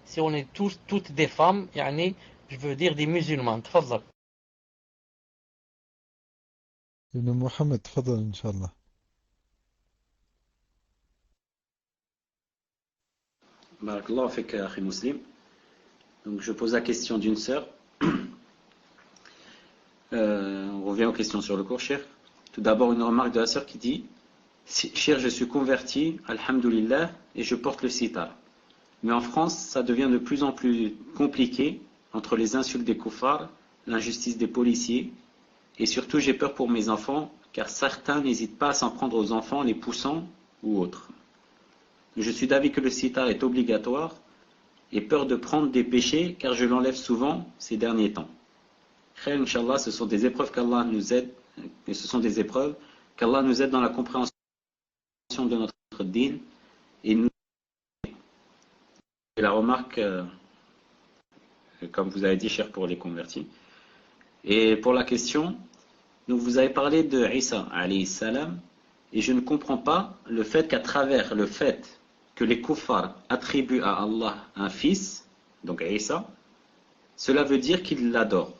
Si on est toutes des femmes, je veux dire des musulmanes. Tfaddal. Ibn Mohammed, tfadal, Inch'Allah. Barakallahu fik, akhi muslim. Donc je pose la question d'une sœur. On revient aux questions sur le cours, cher. Tout d'abord, une remarque de la sœur qui dit: cher, je suis converti, alhamdoulilah, et je porte le sitar. Mais en France, ça devient de plus en plus compliqué entre les insultes des koufars, l'injustice des policiers, et surtout j'ai peur pour mes enfants, car certains n'hésitent pas à s'en prendre aux enfants, les poussant ou autres. Je suis d'avis que le sitar est obligatoire, et peur de prendre des péchés, car je l'enlève souvent ces derniers temps. Khair, Inch'Allah, ce sont des épreuves qu'Allah nous aide, et ce sont des épreuves qu'Allah nous aide dans la compréhension de notre dîn, et nous. Et la remarque, comme vous avez dit, cher, pour les convertis. Et pour la question, donc vous avez parlé de Isa, alayhi salam, et je ne comprends pas le fait qu'à travers le fait que les kuffars attribuent à Allah un fils, donc Isa, cela veut dire qu'ils l'adorent.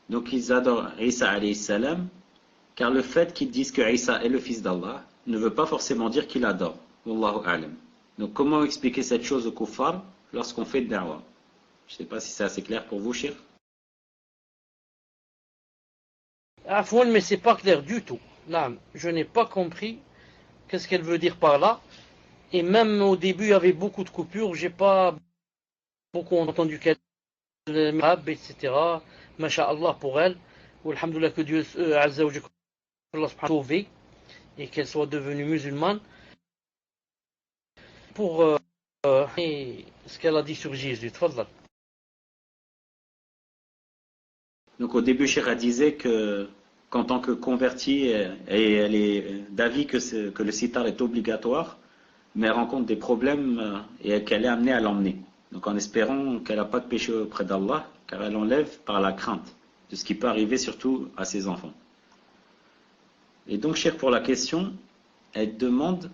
Donc ils adorent Isa alayhi salam, car le fait qu'ils disent que Isa est le fils d'Allah ne veut pas forcément dire qu'ils l'adorent. Wallahu a'lam. Donc comment expliquer cette chose aux kuffars lorsqu'on fait da'wa? Je ne sais pas si c'est assez clair pour vous, cher. Afwan, mais c'est pas clair du tout. Là, je n'ai pas compris qu'est-ce qu'elle veut dire par là. Et même au début, il y avait beaucoup de coupures. J'ai pas beaucoup entendu qu'elle etc. Masha'Allah pour elle. Ou alhamdoulilah que Dieu Azza wa Jalla sauvé et qu'elle soit devenue musulmane. Pour ce qu'elle a dit sur Jésus. Tfadlal. Donc au début, Cheikh disait que qu'en tant que convertie, elle est d'avis que le sitar est obligatoire, mais elle rencontre des problèmes et qu'elle est amenée à l'emmener. Donc en espérant qu'elle n'a pas de péché auprès d'Allah, car elle enlève par la crainte de ce qui peut arriver surtout à ses enfants. Et donc, Cheikh, pour la question, elle demande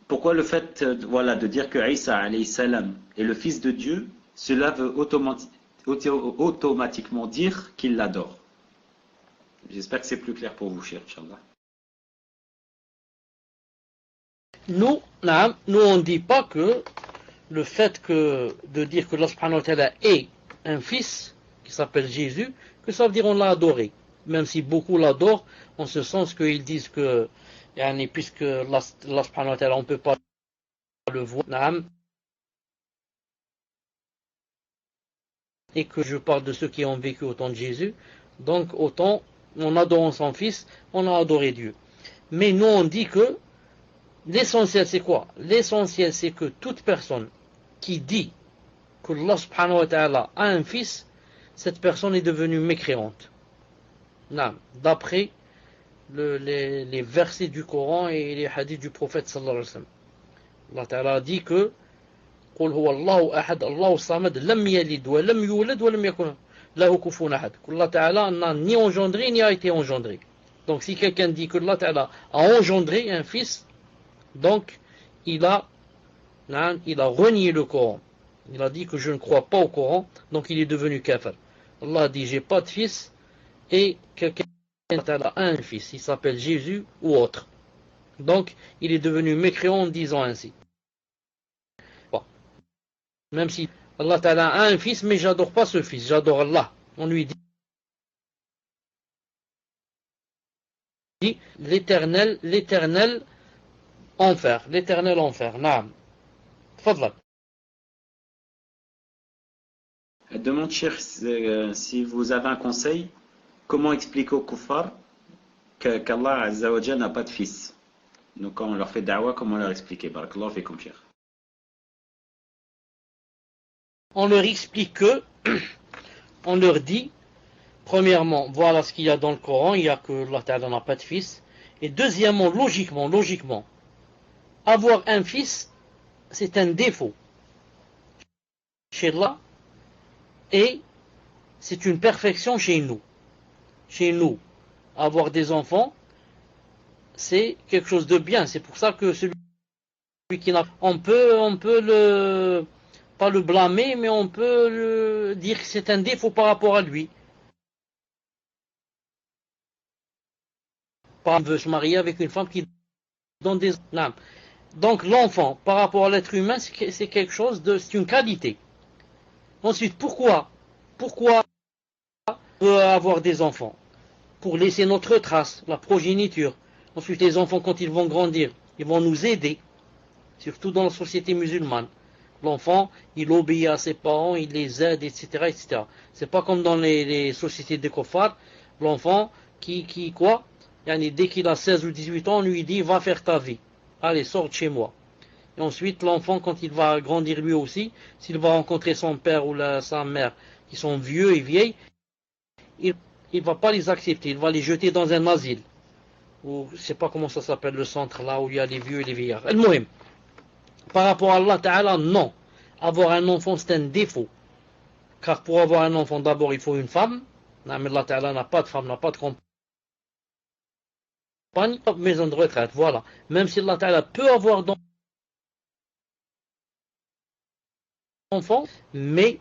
pourquoi le fait de dire que Isa alayhi salam est le fils de Dieu, cela veut automatiquement dire qu'il l'adore. J'espère que c'est plus clair pour vous, cher, Inch'Allah. Nous, on ne dit pas que le fait de dire que Allah subhanahu wa ta'ala est un fils qui s'appelle Jésus, que ça veut dire on l'a adoré. Même si beaucoup l'adorent, en ce sens qu'ils disent que, puisque Allah subhanahu wa ta'ala, on ne peut pas le voir, et que je parle de ceux qui ont vécu au temps de Jésus, donc autant, en adorant son fils, on a adoré Dieu. Mais nous on dit que l'essentiel c'est quoi? L'essentiel c'est que toute personne qui dit que Allah subhanahu wa ta'ala a un fils, cette personne est devenue mécréante. D'après les versets du Coran et les hadiths du prophète sallallahu alayhi wa sallam. Allah ta'ala a dit que قل هو الله أحد الله الصمد لم يلد ولم يولد ولم يكن له كفوا أحد. Allah Ta'ala n'a ni engendré ni a été engendré. Donc si quelqu'un dit que Allah Ta'ala a engendré un fils, donc il a renié le Coran. Il a dit que je ne crois pas au Coran, donc il est devenu kafir. Allah a dit j'ai pas de fils et quelqu'un a un fils, il s'appelle Jésus ou autre. Donc il est devenu mécréant en disant ainsi. Même si Allah Ta'ala a un fils, mais j'adore pas ce fils, j'adore Allah. On lui dit l'éternel enfer, Naam. Fadlak. Elle demande, cher, si vous avez un conseil, comment expliquer aux kuffars qu'Allah Azza wa Jalla n'a pas de fils. Donc quand on leur fait da'wa, comment leur expliquer? Barakallahu fikum, cher. On leur explique que, on leur dit, premièrement, voilà ce qu'il y a dans le Coran, il y a que Allah Ta'ala n'a pas de fils. Et deuxièmement, logiquement, avoir un fils, c'est un défaut chez Allah et c'est une perfection chez nous. Chez nous, avoir des enfants, c'est quelque chose de bien. C'est pour ça que celui qui n'a, on peut pas le blâmer, mais on peut dire que c'est un défaut par rapport à lui. On veut se marier avec une femme qui donne des âmes. Donc l'enfant, par rapport à l'être humain, c'est quelque chose c'est une qualité. Ensuite, pourquoi on veut avoir des enfants? Pour laisser notre trace, la progéniture. Ensuite, les enfants, quand ils vont grandir, ils vont nous aider, surtout dans la société musulmane. L'enfant, il obéit à ses parents, il les aide, etc., etc. C'est pas comme dans les sociétés de kuffar, l'enfant dès qu'il a 16 ou 18 ans, on lui dit, va faire ta vie. Allez, sors de chez moi. Et ensuite, l'enfant, quand il va grandir lui aussi, s'il va rencontrer son père ou sa mère qui sont vieux et vieilles, il ne va pas les accepter, il va les jeter dans un asile. Ou je ne sais pas comment ça s'appelle le centre là où il y a les vieux et les vieillards. Al-Muhim. Par rapport à Allah Ta'ala, non. Avoir un enfant, c'est un défaut. Car pour avoir un enfant, d'abord, il faut une femme. Mais Allah Ta'ala n'a pas de femme, n'a pas de compagne, maison de retraite. Voilà. Même si Allah Ta'ala peut avoir d'enfants, mais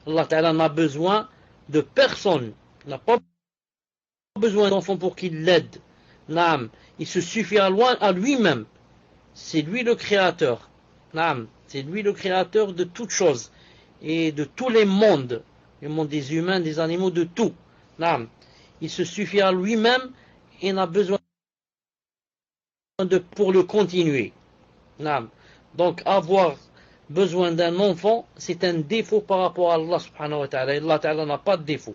Allah Ta'ala n'a besoin de personne. Il n'a pas besoin d'enfants pour qu'il l'aide. Naam. Il se suffit à lui-même. C'est lui le créateur. Naam. C'est lui le créateur de toutes choses. Et de tous les mondes. Le monde des humains, des animaux, de tout. Naam. Il se suffit à lui-même et n'a besoin pour le continuer. Naam. Donc avoir besoin d'un enfant, c'est un défaut par rapport à Allah subhanahu wa ta'ala. Allah ta'ala n'a pas de défaut.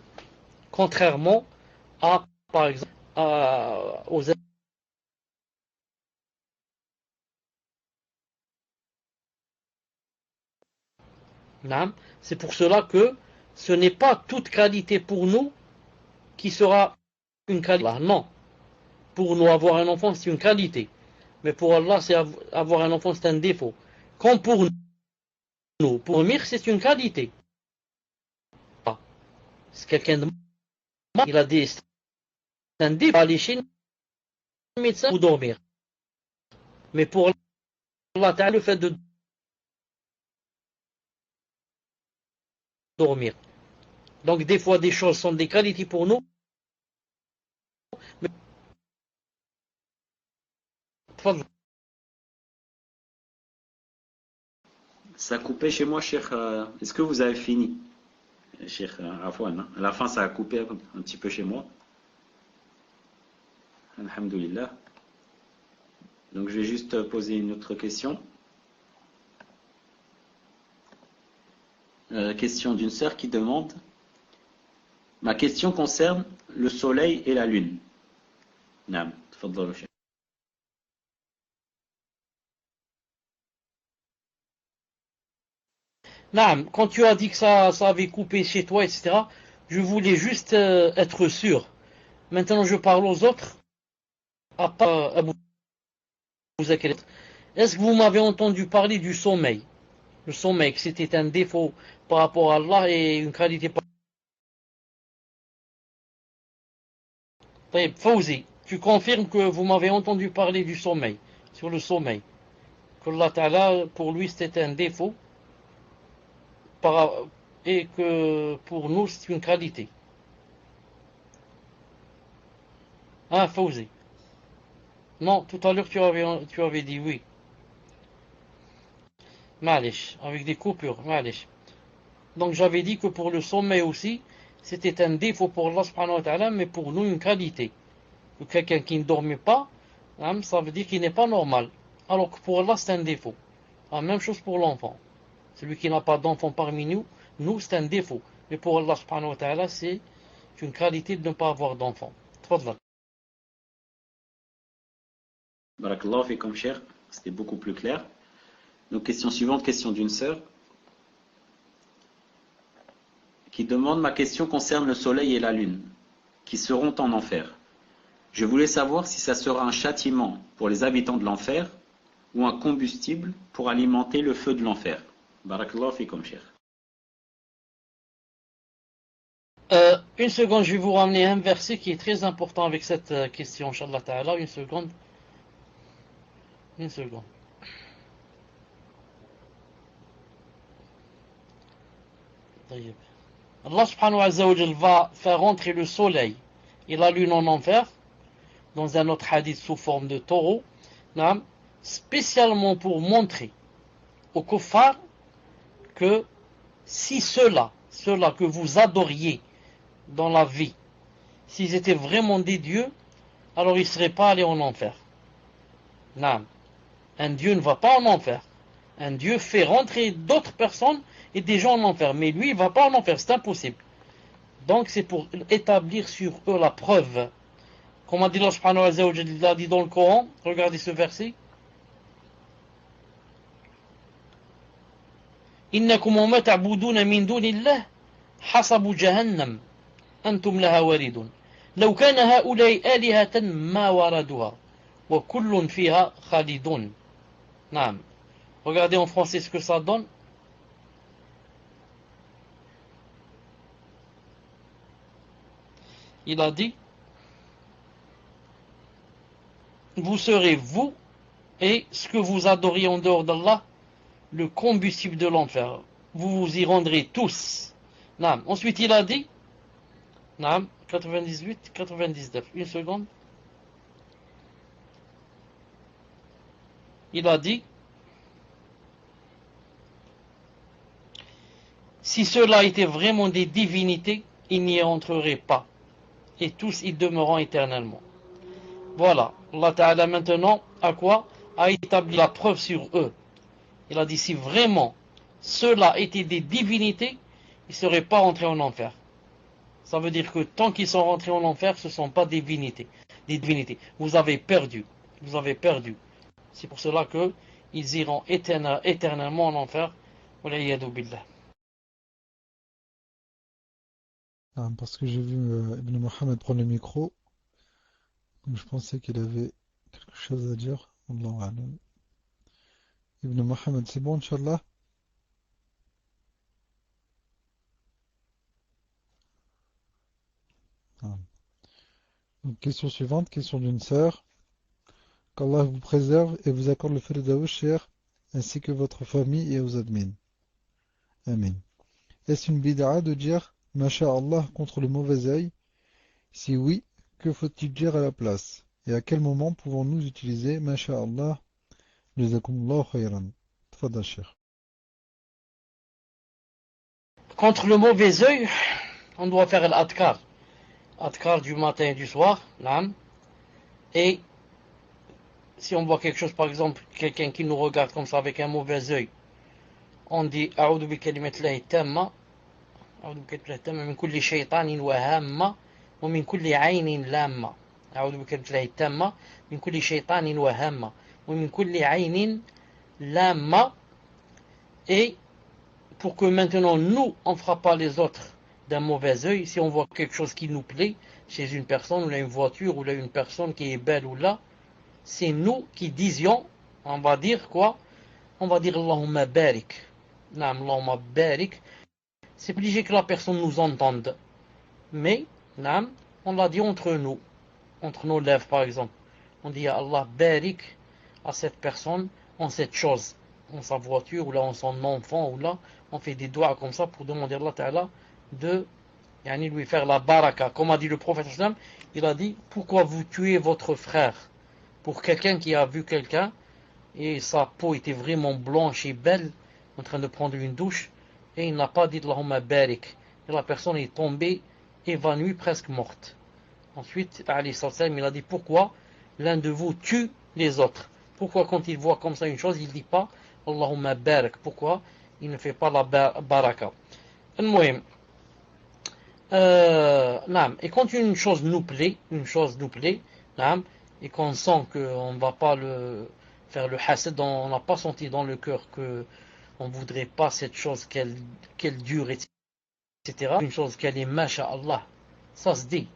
Contrairement à, par exemple, aux c'est pour cela que ce n'est pas toute qualité pour nous qui sera une qualité. Non. Pour nous, avoir un enfant, c'est une qualité. Mais pour Allah, c'est avoir un enfant, c'est un défaut. Comme pour nous, pour Mir, c'est une qualité. C'est quelqu'un de mal, il a des... C'est un défaut. Aller chez le médecin ou dormir. Mais pour Allah, le fait de dormir. Donc des fois, des choses sont des qualités pour nous. Mais... Ça a coupé chez moi, Cheikh. Est-ce que vous avez fini, Cheikh Afwan, hein? À la fin, ça a coupé un petit peu chez moi. Alhamdulillah. Donc, je vais juste poser une autre question. Question d'une sœur qui demande: ma question concerne le soleil et la lune. Naam, tfaddalou, Cheikh. Naam, quand tu as dit que ça avait coupé chez toi, etc., je voulais juste être sûr. Maintenant, je parle aux autres. À part Abu Zakir. Est-ce que vous m'avez entendu parler du sommeil? Le sommeil, que c'était un défaut par rapport à Allah et une qualité par... Fawzi, tu confirmes que vous m'avez entendu parler du sommeil, sur le sommeil. Que Allah Ta'ala, pour lui, c'était un défaut et que pour nous, c'est une qualité. Ah, Fawzi. Non, tout à l'heure, tu avais dit oui. Malish, avec des coupures, malish. Donc j'avais dit que pour le sommeil aussi, c'était un défaut pour Allah subhanahu wa ta'ala, mais pour nous une qualité. Que quelqu'un qui ne dormait pas, ça veut dire qu'il n'est pas normal. Alors que pour Allah c'est un défaut. La même chose pour l'enfant. Celui qui n'a pas d'enfant parmi nous c'est un défaut. Mais pour Allah subhanahu wa ta'ala c'est une qualité de ne pas avoir d'enfant. Tfadlal. Barakallahu fikum, Cheikh. C'était beaucoup plus clair. Donc, question suivante, question d'une sœur qui demande: ma question concerne le soleil et la lune, qui seront en enfer. Je voulais savoir si ça sera un châtiment pour les habitants de l'enfer ou un combustible pour alimenter le feu de l'enfer. Barakallahu fikum, Cheikh. Une seconde, je vais vous ramener un verset qui est très important avec cette question, Inch'Allah Ta'ala. Une seconde. Allah subhanahu wa ta'ala va faire rentrer le soleil et la lune en enfer, dans un autre hadith sous forme de taureau, spécialement pour montrer aux kuffars que si ceux-là que vous adoriez dans la vie, s'ils étaient vraiment des dieux, alors ils ne seraient pas allés en enfer. Un dieu ne va pas en enfer. Un dieu fait rentrer d'autres personnes et des gens en enfer. Mais lui, il ne va pas en enfer, c'est impossible. Donc c'est pour établir sur eux la preuve. Comme a dit Allah subhanahu wa ta'ala, il a dit dans le Coran, regardez ce verset. Innakum ma ta'buduna min dunillah حصب جهنم أنتم لها واردون لو كان هؤلاء آلهة ما وردوها وكل فيها خالدون. نعم. Regardez en français ce que ça donne. Il a dit, vous serez vous et ce que vous adoriez en dehors d'Allah, le combustible de l'enfer. Vous vous y rendrez tous. Naam. Ensuite il a dit, Naam, 98, 99, une seconde. Il a dit, si cela était vraiment des divinités, ils n'y entreraient pas. Et tous y demeureront éternellement. Voilà. Allah Ta'ala maintenant, à quoi? A établi la preuve sur eux. Il a dit, si vraiment cela était des divinités, ils ne seraient pas rentrés en enfer. Ça veut dire que tant qu'ils sont rentrés en enfer, ce ne sont pas des divinités. Des divinités. Vous avez perdu. Vous avez perdu. C'est pour cela qu'ils iront éternellement en enfer. Wal'iyadu billah. Parce que j'ai vu Ibn Mohammed prendre le micro, donc je pensais qu'il avait quelque chose à dire. Allahu a'lam. Ibn Mohammed, c'est bon, Inch'Allah? Ah. Donc, question suivante, question d'une sœur. Qu'Allah vous préserve et vous accorde le Firdaus, cher, ainsi que votre famille et aux admins. Amen. Est-ce une bid'a de dire Masha'Allah contre le mauvais œil? Si oui, que faut-il dire à la place? Et à quel moment pouvons-nous utiliser Masha'Allah? Jazakumullahu khayran. Tfadal, cher. Contre le mauvais œil, on doit faire l'adkar. Adkar du matin et du soir. Naam. Et si on voit quelque chose, par exemple, quelqu'un qui nous regarde comme ça avec un mauvais œil, on dit A'udhu bi kalimatillahi tamma, A'udhu bi kalimatillahi tamma min kulli shaytanin wa hamma wa min kulli aynin lamma. A'udhu bi kalimatillahi tamma min kulli shaytanin wa hamma wa min kulli aynin lamma. Et pour que maintenant nous, on ne fera pas les autres d'un mauvais œil, si on voit quelque chose qui nous plaît chez une personne, ou là une voiture, ou là une personne qui est belle, ou là, c'est nous qui disions, on va dire quoi? On va dire Allahumma barik. Naam, Allahumma barik. C'est obligé que la personne nous entende. Mais, naam, on l'a dit entre nous, entre nos lèvres par exemple. On dit Allah barik à cette personne en cette chose, en sa voiture, ou là en son enfant, ou là, on fait des doigts comme ça pour demander à Allah Ta'ala de lui faire la baraka. Comme a dit le prophète, il a dit, pourquoi vous tuez votre frère? Pour quelqu'un qui a vu quelqu'un et sa peau était vraiment blanche et belle, en train de prendre une douche, et il n'a pas dit Allahumma barik. Et la personne est tombée, évanouie, presque morte. Ensuite, il a dit pourquoi l'un de vous tue les autres? Pourquoi quand il voit comme ça une chose, il ne dit pas Allahumma barik? Pourquoi il ne fait pas la baraka? Et quand une chose nous plaît, et qu'on sent qu'on ne va pas faire le hasad, on n'a pas senti dans le cœur qu'on ne voudrait pas cette chose qu'elle dure, etc. Une chose qu'elle est masha'Allah, ça se dit.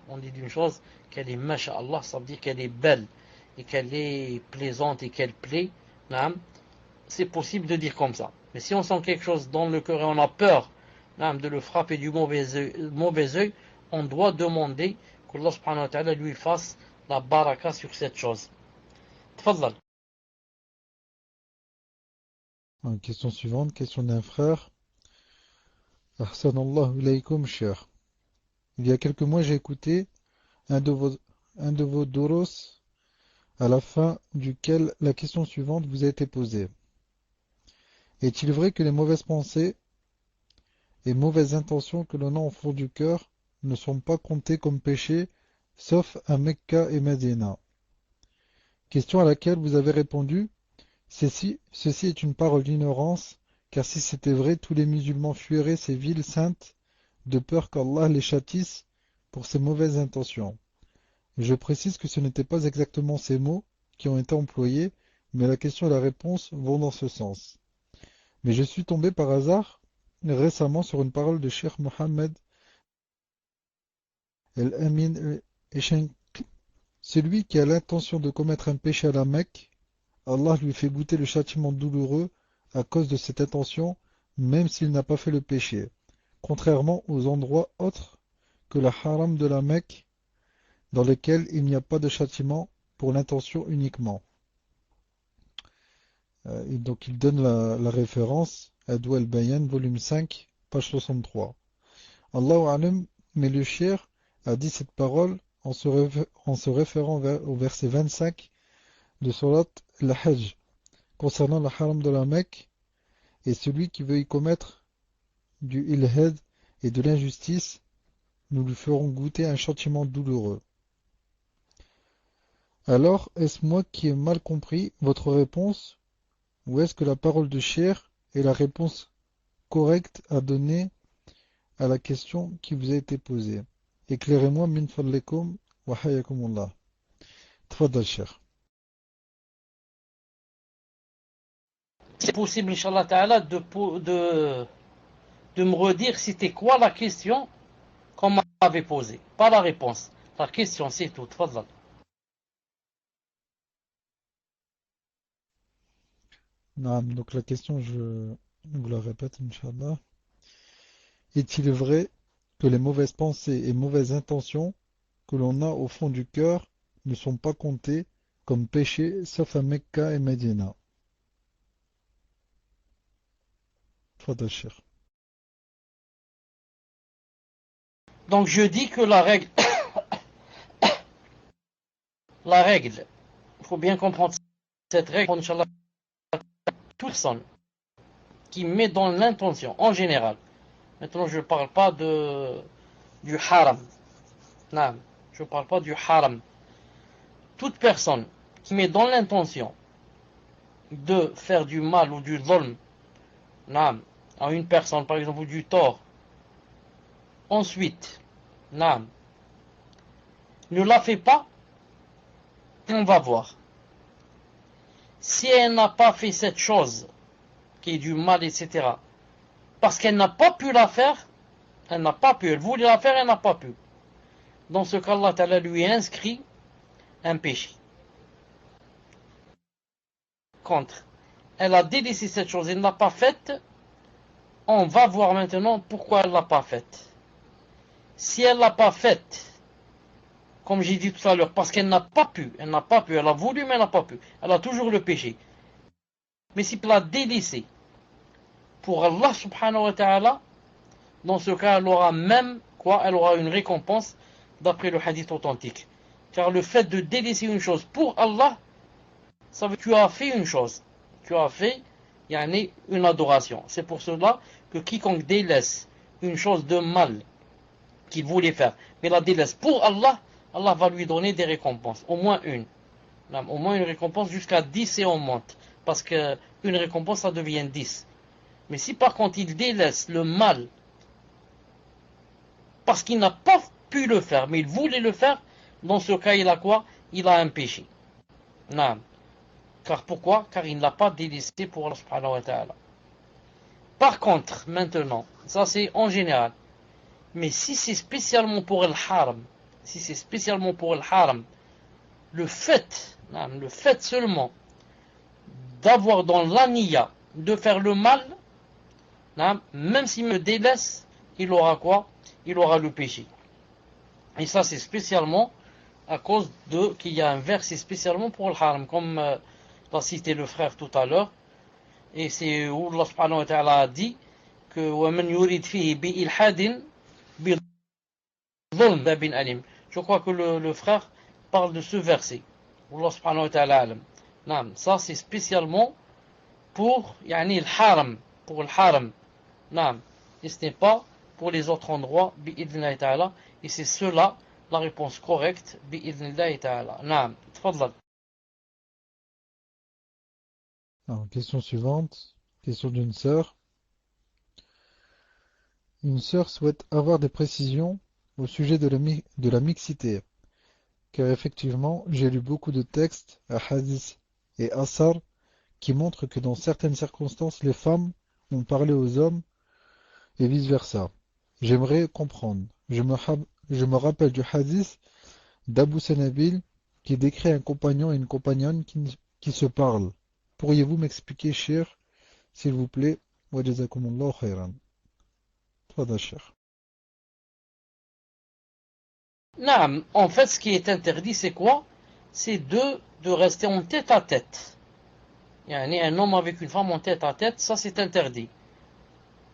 On dit d'une chose qu'elle est masha'Allah, ça veut dire qu'elle est belle, et qu'elle est plaisante, et qu'elle plaît. C'est possible de dire comme ça. Mais si on sent quelque chose dans le cœur et on a peur de le frapper du mauvais œil, on doit demander qu'Allah subhanahu wa ta'ala lui fasse la baraka sur cette chose. Tfadlal. Question suivante, question d'un frère. Ahsanallahu ilaykum, cher. Il y a quelques mois, j'ai écouté un de vos douros, à la fin duquel la question suivante vous a été posée. Est-il vrai que les mauvaises pensées et mauvaises intentions que l'on a au fond du cœur ne sont pas comptées comme péchés, sauf à Mecca et Médina? Question à laquelle vous avez répondu, ceci est une parole d'ignorance, car si c'était vrai, tous les musulmans fuiraient ces villes saintes de peur qu'Allah les châtisse pour ces mauvaises intentions. Je précise que ce n'étaient pas exactement ces mots qui ont été employés, mais la question et la réponse vont dans ce sens. Mais je suis tombé par hasard récemment sur une parole de Cheikh Mohammed El-Amin Eshenk. Celui qui a l'intention de commettre un péché à la Mecque, Allah lui fait goûter le châtiment douloureux à cause de cette intention, même s'il n'a pas fait le péché, contrairement aux endroits autres que le haram de la Mecque, dans lesquels il n'y a pas de châtiment pour l'intention uniquement. Et donc il donne la référence Adwa al-Bayan, volume 5, page 63. Allahu alam, mais le cheikh a dit cette parole en se référant au verset 25 de Surat al-Hajj concernant le haram de la Mecque, et celui qui veut y commettre du ilhad et de l'injustice, nous lui ferons goûter un châtiment douloureux. Alors, est-ce moi qui ai mal compris votre réponse, ou est-ce que la parole de cheikh est la réponse correcte à donner à la question qui vous a été posée? Éclairez-moi min fadlikum wa hayakumullah. Tfaddal cheikh. C'est possible, Inch'Allah Ta'ala, de me redire c'était quoi la question qu'on m'avait posée. Pas la réponse. La question, c'est tout. Tfaddal. Naam, donc la question, je vous la répète, Inch'Allah. Est-il vrai que les mauvaises pensées et mauvaises intentions que l'on a au fond du cœur ne sont pas comptées comme péchés, sauf à Mecca et Médina? Tfaddal cheikh. Donc je dis que la règle, il faut bien comprendre cette règle, Inch'Allah, toute personne qui met dans l'intention, en général, maintenant je ne parle pas du haram, non, je ne parle pas du haram, toute personne qui met dans l'intention de faire du mal ou du dhulm, non, à une personne, par exemple, ou du tort, ensuite, non, ne la fait pas, on va voir. Si elle n'a pas fait cette chose, qui est du mal, etc., parce qu'elle n'a pas pu la faire, elle voulait la faire, elle n'a pas pu. Dans ce cas, Allah Ta'ala lui inscrit un péché. Contre, elle a délaissé cette chose, elle ne l'a pas faite, on va voir maintenant pourquoi elle ne l'a pas faite. Si elle ne l'a pas faite, comme j'ai dit tout à l'heure, parce qu'elle n'a pas pu, elle a voulu mais elle n'a pas pu, elle a toujours le péché. Mais si elle l'a délaissé pour Allah subhanahu wa ta'ala, dans ce cas, elle aura même quoi? Elle aura une récompense d'après le hadith authentique. Car le fait de délaisser une chose pour Allah, ça veut dire que tu as fait une chose. Tu as fait une adoration. C'est pour cela que quiconque délaisse une chose de mal qu'il voulait faire, mais la délaisse pour Allah, Allah va lui donner des récompenses. Au moins une. Au moins une récompense jusqu'à 10 et on monte. Parce qu'une récompense, ça devient 10. Mais si par contre il délaisse le mal parce qu'il n'a pas pu le faire, mais il voulait le faire, dans ce cas, il a quoi? Il a un péché. Non. Car pourquoi? Car il ne l'a pas délaissé pour Allah subhanahu wa ta'ala. Par contre, maintenant, ça c'est en général, mais si c'est spécialement pour le haram, le fait seulement d'avoir dans l'aniya de faire le mal, même s'il me délaisse, il aura quoi? Il aura le péché. Et ça c'est spécialement à cause qu'il y a un verset spécialement pour le haram, comme l'a cité le frère tout à l'heure, et c'est où Allah subhanahu wa ta'ala a dit que وَمَنْ يُرِدْ فِيهِ بِإِلْحَادٍ بِظُلْمٍ عَذَابٍ أَلِيمٍ. Je crois que le frère parle de ce verset. Allah subhanahu wa ta'ala alam. Non, ça c'est spécialement pour le haram, Non, et ce n'est pas pour les autres endroits bi'idhnillahi ta'ala, et c'est cela la réponse correcte bi'idhnillahi ta'ala. Non, tfaddal. Alors, question suivante, question d'une sœur. Une sœur souhaite avoir des précisions au sujet de la mixité, car effectivement, j'ai lu beaucoup de textes, hadiths et asar qui montrent que dans certaines circonstances, les femmes ont parlé aux hommes et vice-versa. J'aimerais comprendre. Je me rappelle du hadith d'Abu Sanabil qui décrit un compagnon et une compagnonne qui se parlent. Pourriez-vous m'expliquer, cher, s'il vous plaît? Wa jazakumullahu khairan. Tfadal, cher. Naam, en fait, ce qui est interdit, c'est quoi? C'est de rester en tête à tête. Yani, un homme avec une femme en tête à tête, ça c'est interdit.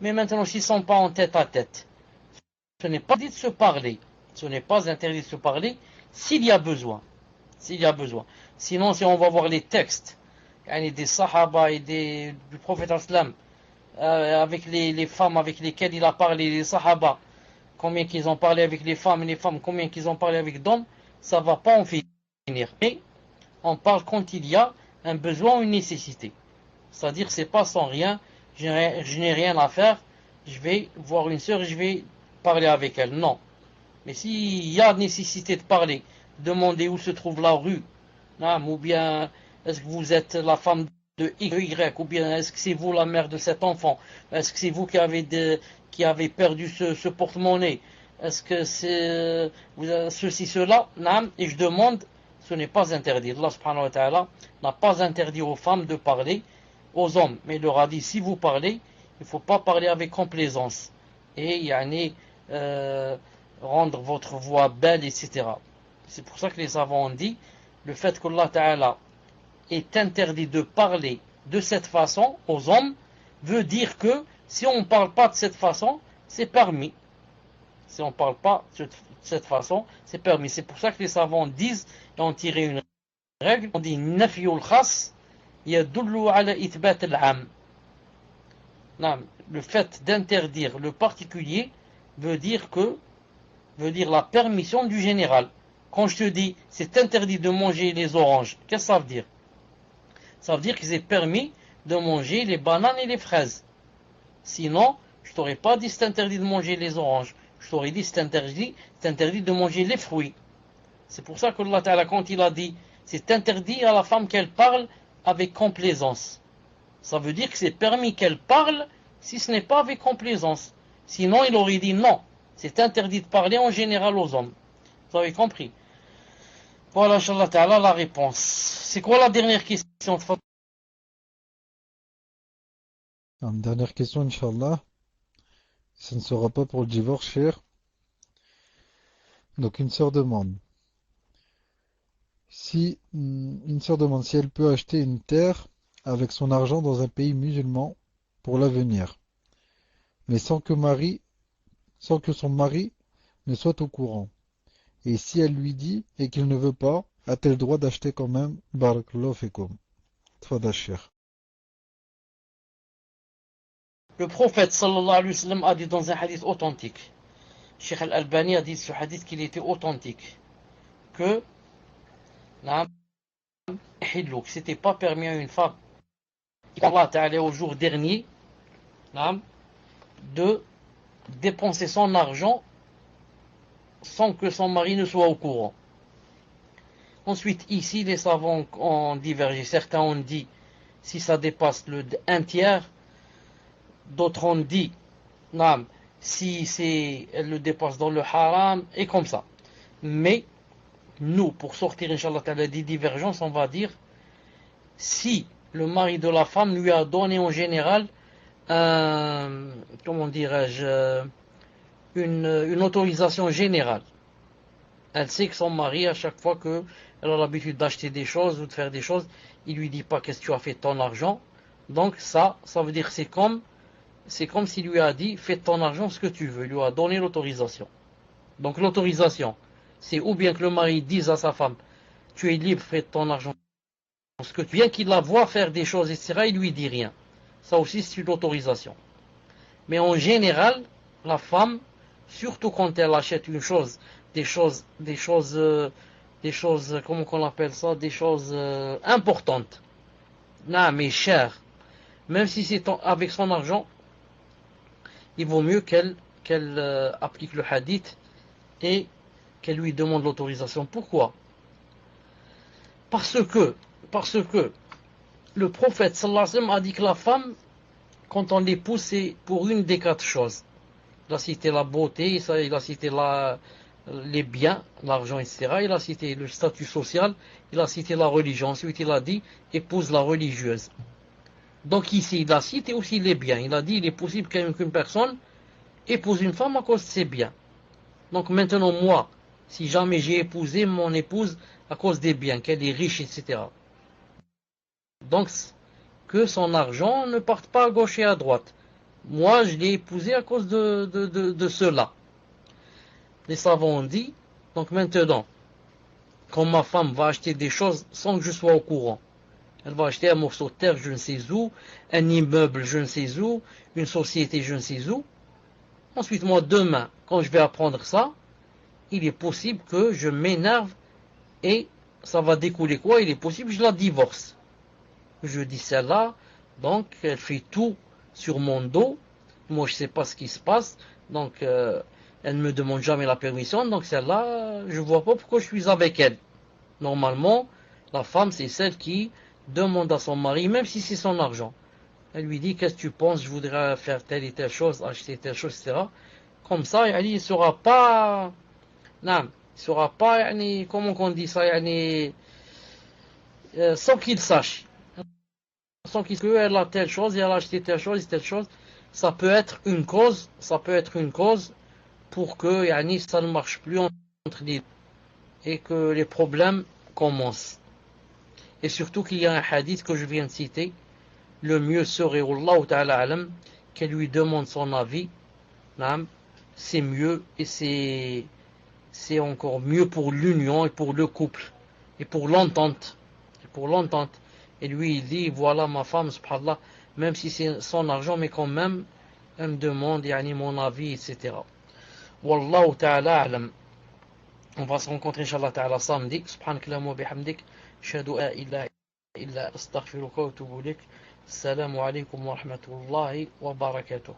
Mais maintenant, s'ils ne sont pas en tête à tête, ce n'est pas dit de se parler. Ce n'est pas interdit de se parler s'il y a besoin. S'il y a besoin. Sinon, si on va voir les textes des Sahaba et du prophète Islam, avec les femmes avec lesquelles il a parlé, les Sahaba, combien qu'ils ont parlé avec les femmes, et les femmes, combien qu'ils ont parlé avec d'hommes, ça ne va pas en finir. Mais on parle quand il y a un besoin ou une nécessité. C'est-à-dire, c'est pas sans rien, je n'ai rien à faire, je vais voir une sœur et je vais parler avec elle. Non. Mais s'il y a nécessité de parler, demander où se trouve la rue, ou bien est-ce que vous êtes la femme de Y, ou bien est-ce que c'est vous la mère de cet enfant, est-ce que c'est vous qui avez perdu ce porte-monnaie, est-ce que c'est ceci, cela, et je demande, ce n'est pas interdit. Allah subhanahu wa ta'ala n'a pas interdit aux femmes de parler aux hommes, mais il leur a dit, si vous parlez, il ne faut pas parler avec complaisance, et rendre votre voix belle, etc. C'est pour ça que les savants ont dit, le fait qu'Allah Ta'ala est interdit de parler de cette façon aux hommes, veut dire que si on ne parle pas de cette façon, c'est permis. Si on ne parle pas de cette façon, c'est permis. C'est pour ça que les savants disent, et ont tiré une règle, on dit nafiyul khas yadullu ala ithbat al-am. Le fait d'interdire le particulier veut dire la permission du général. Quand je te dis c'est interdit de manger les oranges, qu'est-ce que ça veut dire? Ça veut dire que c'est permis de manger les bananes et les fraises. Sinon, je t'aurais pas dit c'est interdit de manger les oranges. Je t'aurais dit c'est interdit de manger les fruits. C'est pour ça que Allah Ta'ala, quand il a dit c'est interdit à la femme qu'elle parle avec complaisance, ça veut dire que c'est permis qu'elle parle si ce n'est pas avec complaisance. Sinon, il aurait dit non, c'est interdit de parler en général aux hommes. Vous avez compris? Voilà, Inch'Allah Ta'ala, la réponse. C'est quoi la dernière question? Une dernière question, Inch'Allah. Ce ne sera pas pour le divorce, cher. Donc, une sœur demande. Une sœur demande si elle peut acheter une terre avec son argent dans un pays musulman pour l'avenir, mais sans que son mari ne soit au courant. Et si elle lui dit et qu'il ne veut pas, a-t-elle le droit d'acheter quand même? Barakallahu fikum. Tfadal, cher. Le prophète sallallahu alayhi wa sallam a dit dans un hadith authentique, Cheikh Al-Albani a dit ce hadith qu'il était authentique, que c'était pas permis à une femme Allah Ta'ala au jour dernier de dépenser son argent sans que son mari ne soit au courant. Ensuite, ici, les savants ont divergé. Certains ont dit si ça dépasse un tiers, d'autres ont dit si elle le dépasse dans le haram, et comme ça. Mais nous, pour sortir, Inch'Allah, des divergences, on va dire si le mari de la femme lui a donné en général comment dirais-je, une autorisation générale. Elle sait que son mari, à chaque fois qu'elle a l'habitude d'acheter des choses ou de faire des choses, il lui dit pas qu'est-ce que tu as fait de ton argent. Donc ça veut dire c'est comme s'il lui a dit fais de ton argent ce que tu veux. Il lui a donné l'autorisation. Donc l'autorisation, c'est ou bien que le mari dise à sa femme tu es libre, fais de ton argent ce que tu veux. Bien qu'il la voit faire des choses, etc., il lui dit rien. Ça aussi c'est une autorisation. Mais en général, la femme, surtout quand elle achète une chose, des choses, comment qu'on appelle ça, des choses importantes, mais chères, même si c'est avec son argent, il vaut mieux qu'elle applique le hadith et qu'elle lui demande l'autorisation. Pourquoi? Parce que le prophète sallallahu alayhi wa sallam a dit que la femme, quand on l'épouse, c'est pour une des quatre choses. il a cité la beauté, il a cité les biens, l'argent, etc. Il a cité le statut social, il a cité la religion. Ensuite, il a dit épouse la religieuse. Donc ici, il a cité aussi les biens. Il a dit il est possible qu'une personne épouse une femme à cause de ses biens. Donc maintenant, moi, si jamais j'ai épousé mon épouse à cause des biens, qu'elle est riche, etc. Donc, que son argent ne parte pas à gauche et à droite. Moi, je l'ai épousé à cause de cela. Les savants ont dit, donc maintenant, quand ma femme va acheter des choses sans que je sois au courant, elle va acheter un morceau de terre, je ne sais où, un immeuble, je ne sais où, une société, je ne sais où. Ensuite, moi, demain, quand je vais apprendre ça, il est possible que je m'énerve et ça va découler quoi? Il est possible que je la divorce. Je dis celle-là, donc elle fait tout sur mon dos. Moi, je ne sais pas ce qui se passe, donc elle ne me demande jamais la permission. Donc celle-là, je ne vois pas pourquoi je suis avec elle. Normalement, la femme, c'est celle qui demande à son mari, même si c'est son argent. Elle lui dit, qu'est-ce que tu penses, je voudrais faire telle et telle chose, acheter telle chose, etc. Comme ça, il ne saura pas... Non, il ne saura pas, comment on dit ça, sans qu'il sache. Sans qu'elle a telle chose, et elle a acheté telle chose, ça peut être une cause, pour que ça ne marche plus entre les deux et que les problèmes commencent. Et surtout qu'il y a un hadith que je viens de citer, le mieux serait, Wallahu ta'ala alam, qu'elle lui demande son avis, c'est mieux et c'est encore mieux pour l'union et pour le couple et pour l'entente. Et lui, il dit, voilà ma femme, subhanallah, même si c'est son argent, mais quand même, elle me demande, mon avis, etc. Wallahu ta'ala alam. On va se rencontrer, Inch'Allah ta'ala, samedi. Subhanakallahumma wa bihamdik. Ashhadu an la ilaha illa astaghfiruka wa atubu ilaik. Assalamu alaikum wa rahmatullahi wa barakatuh.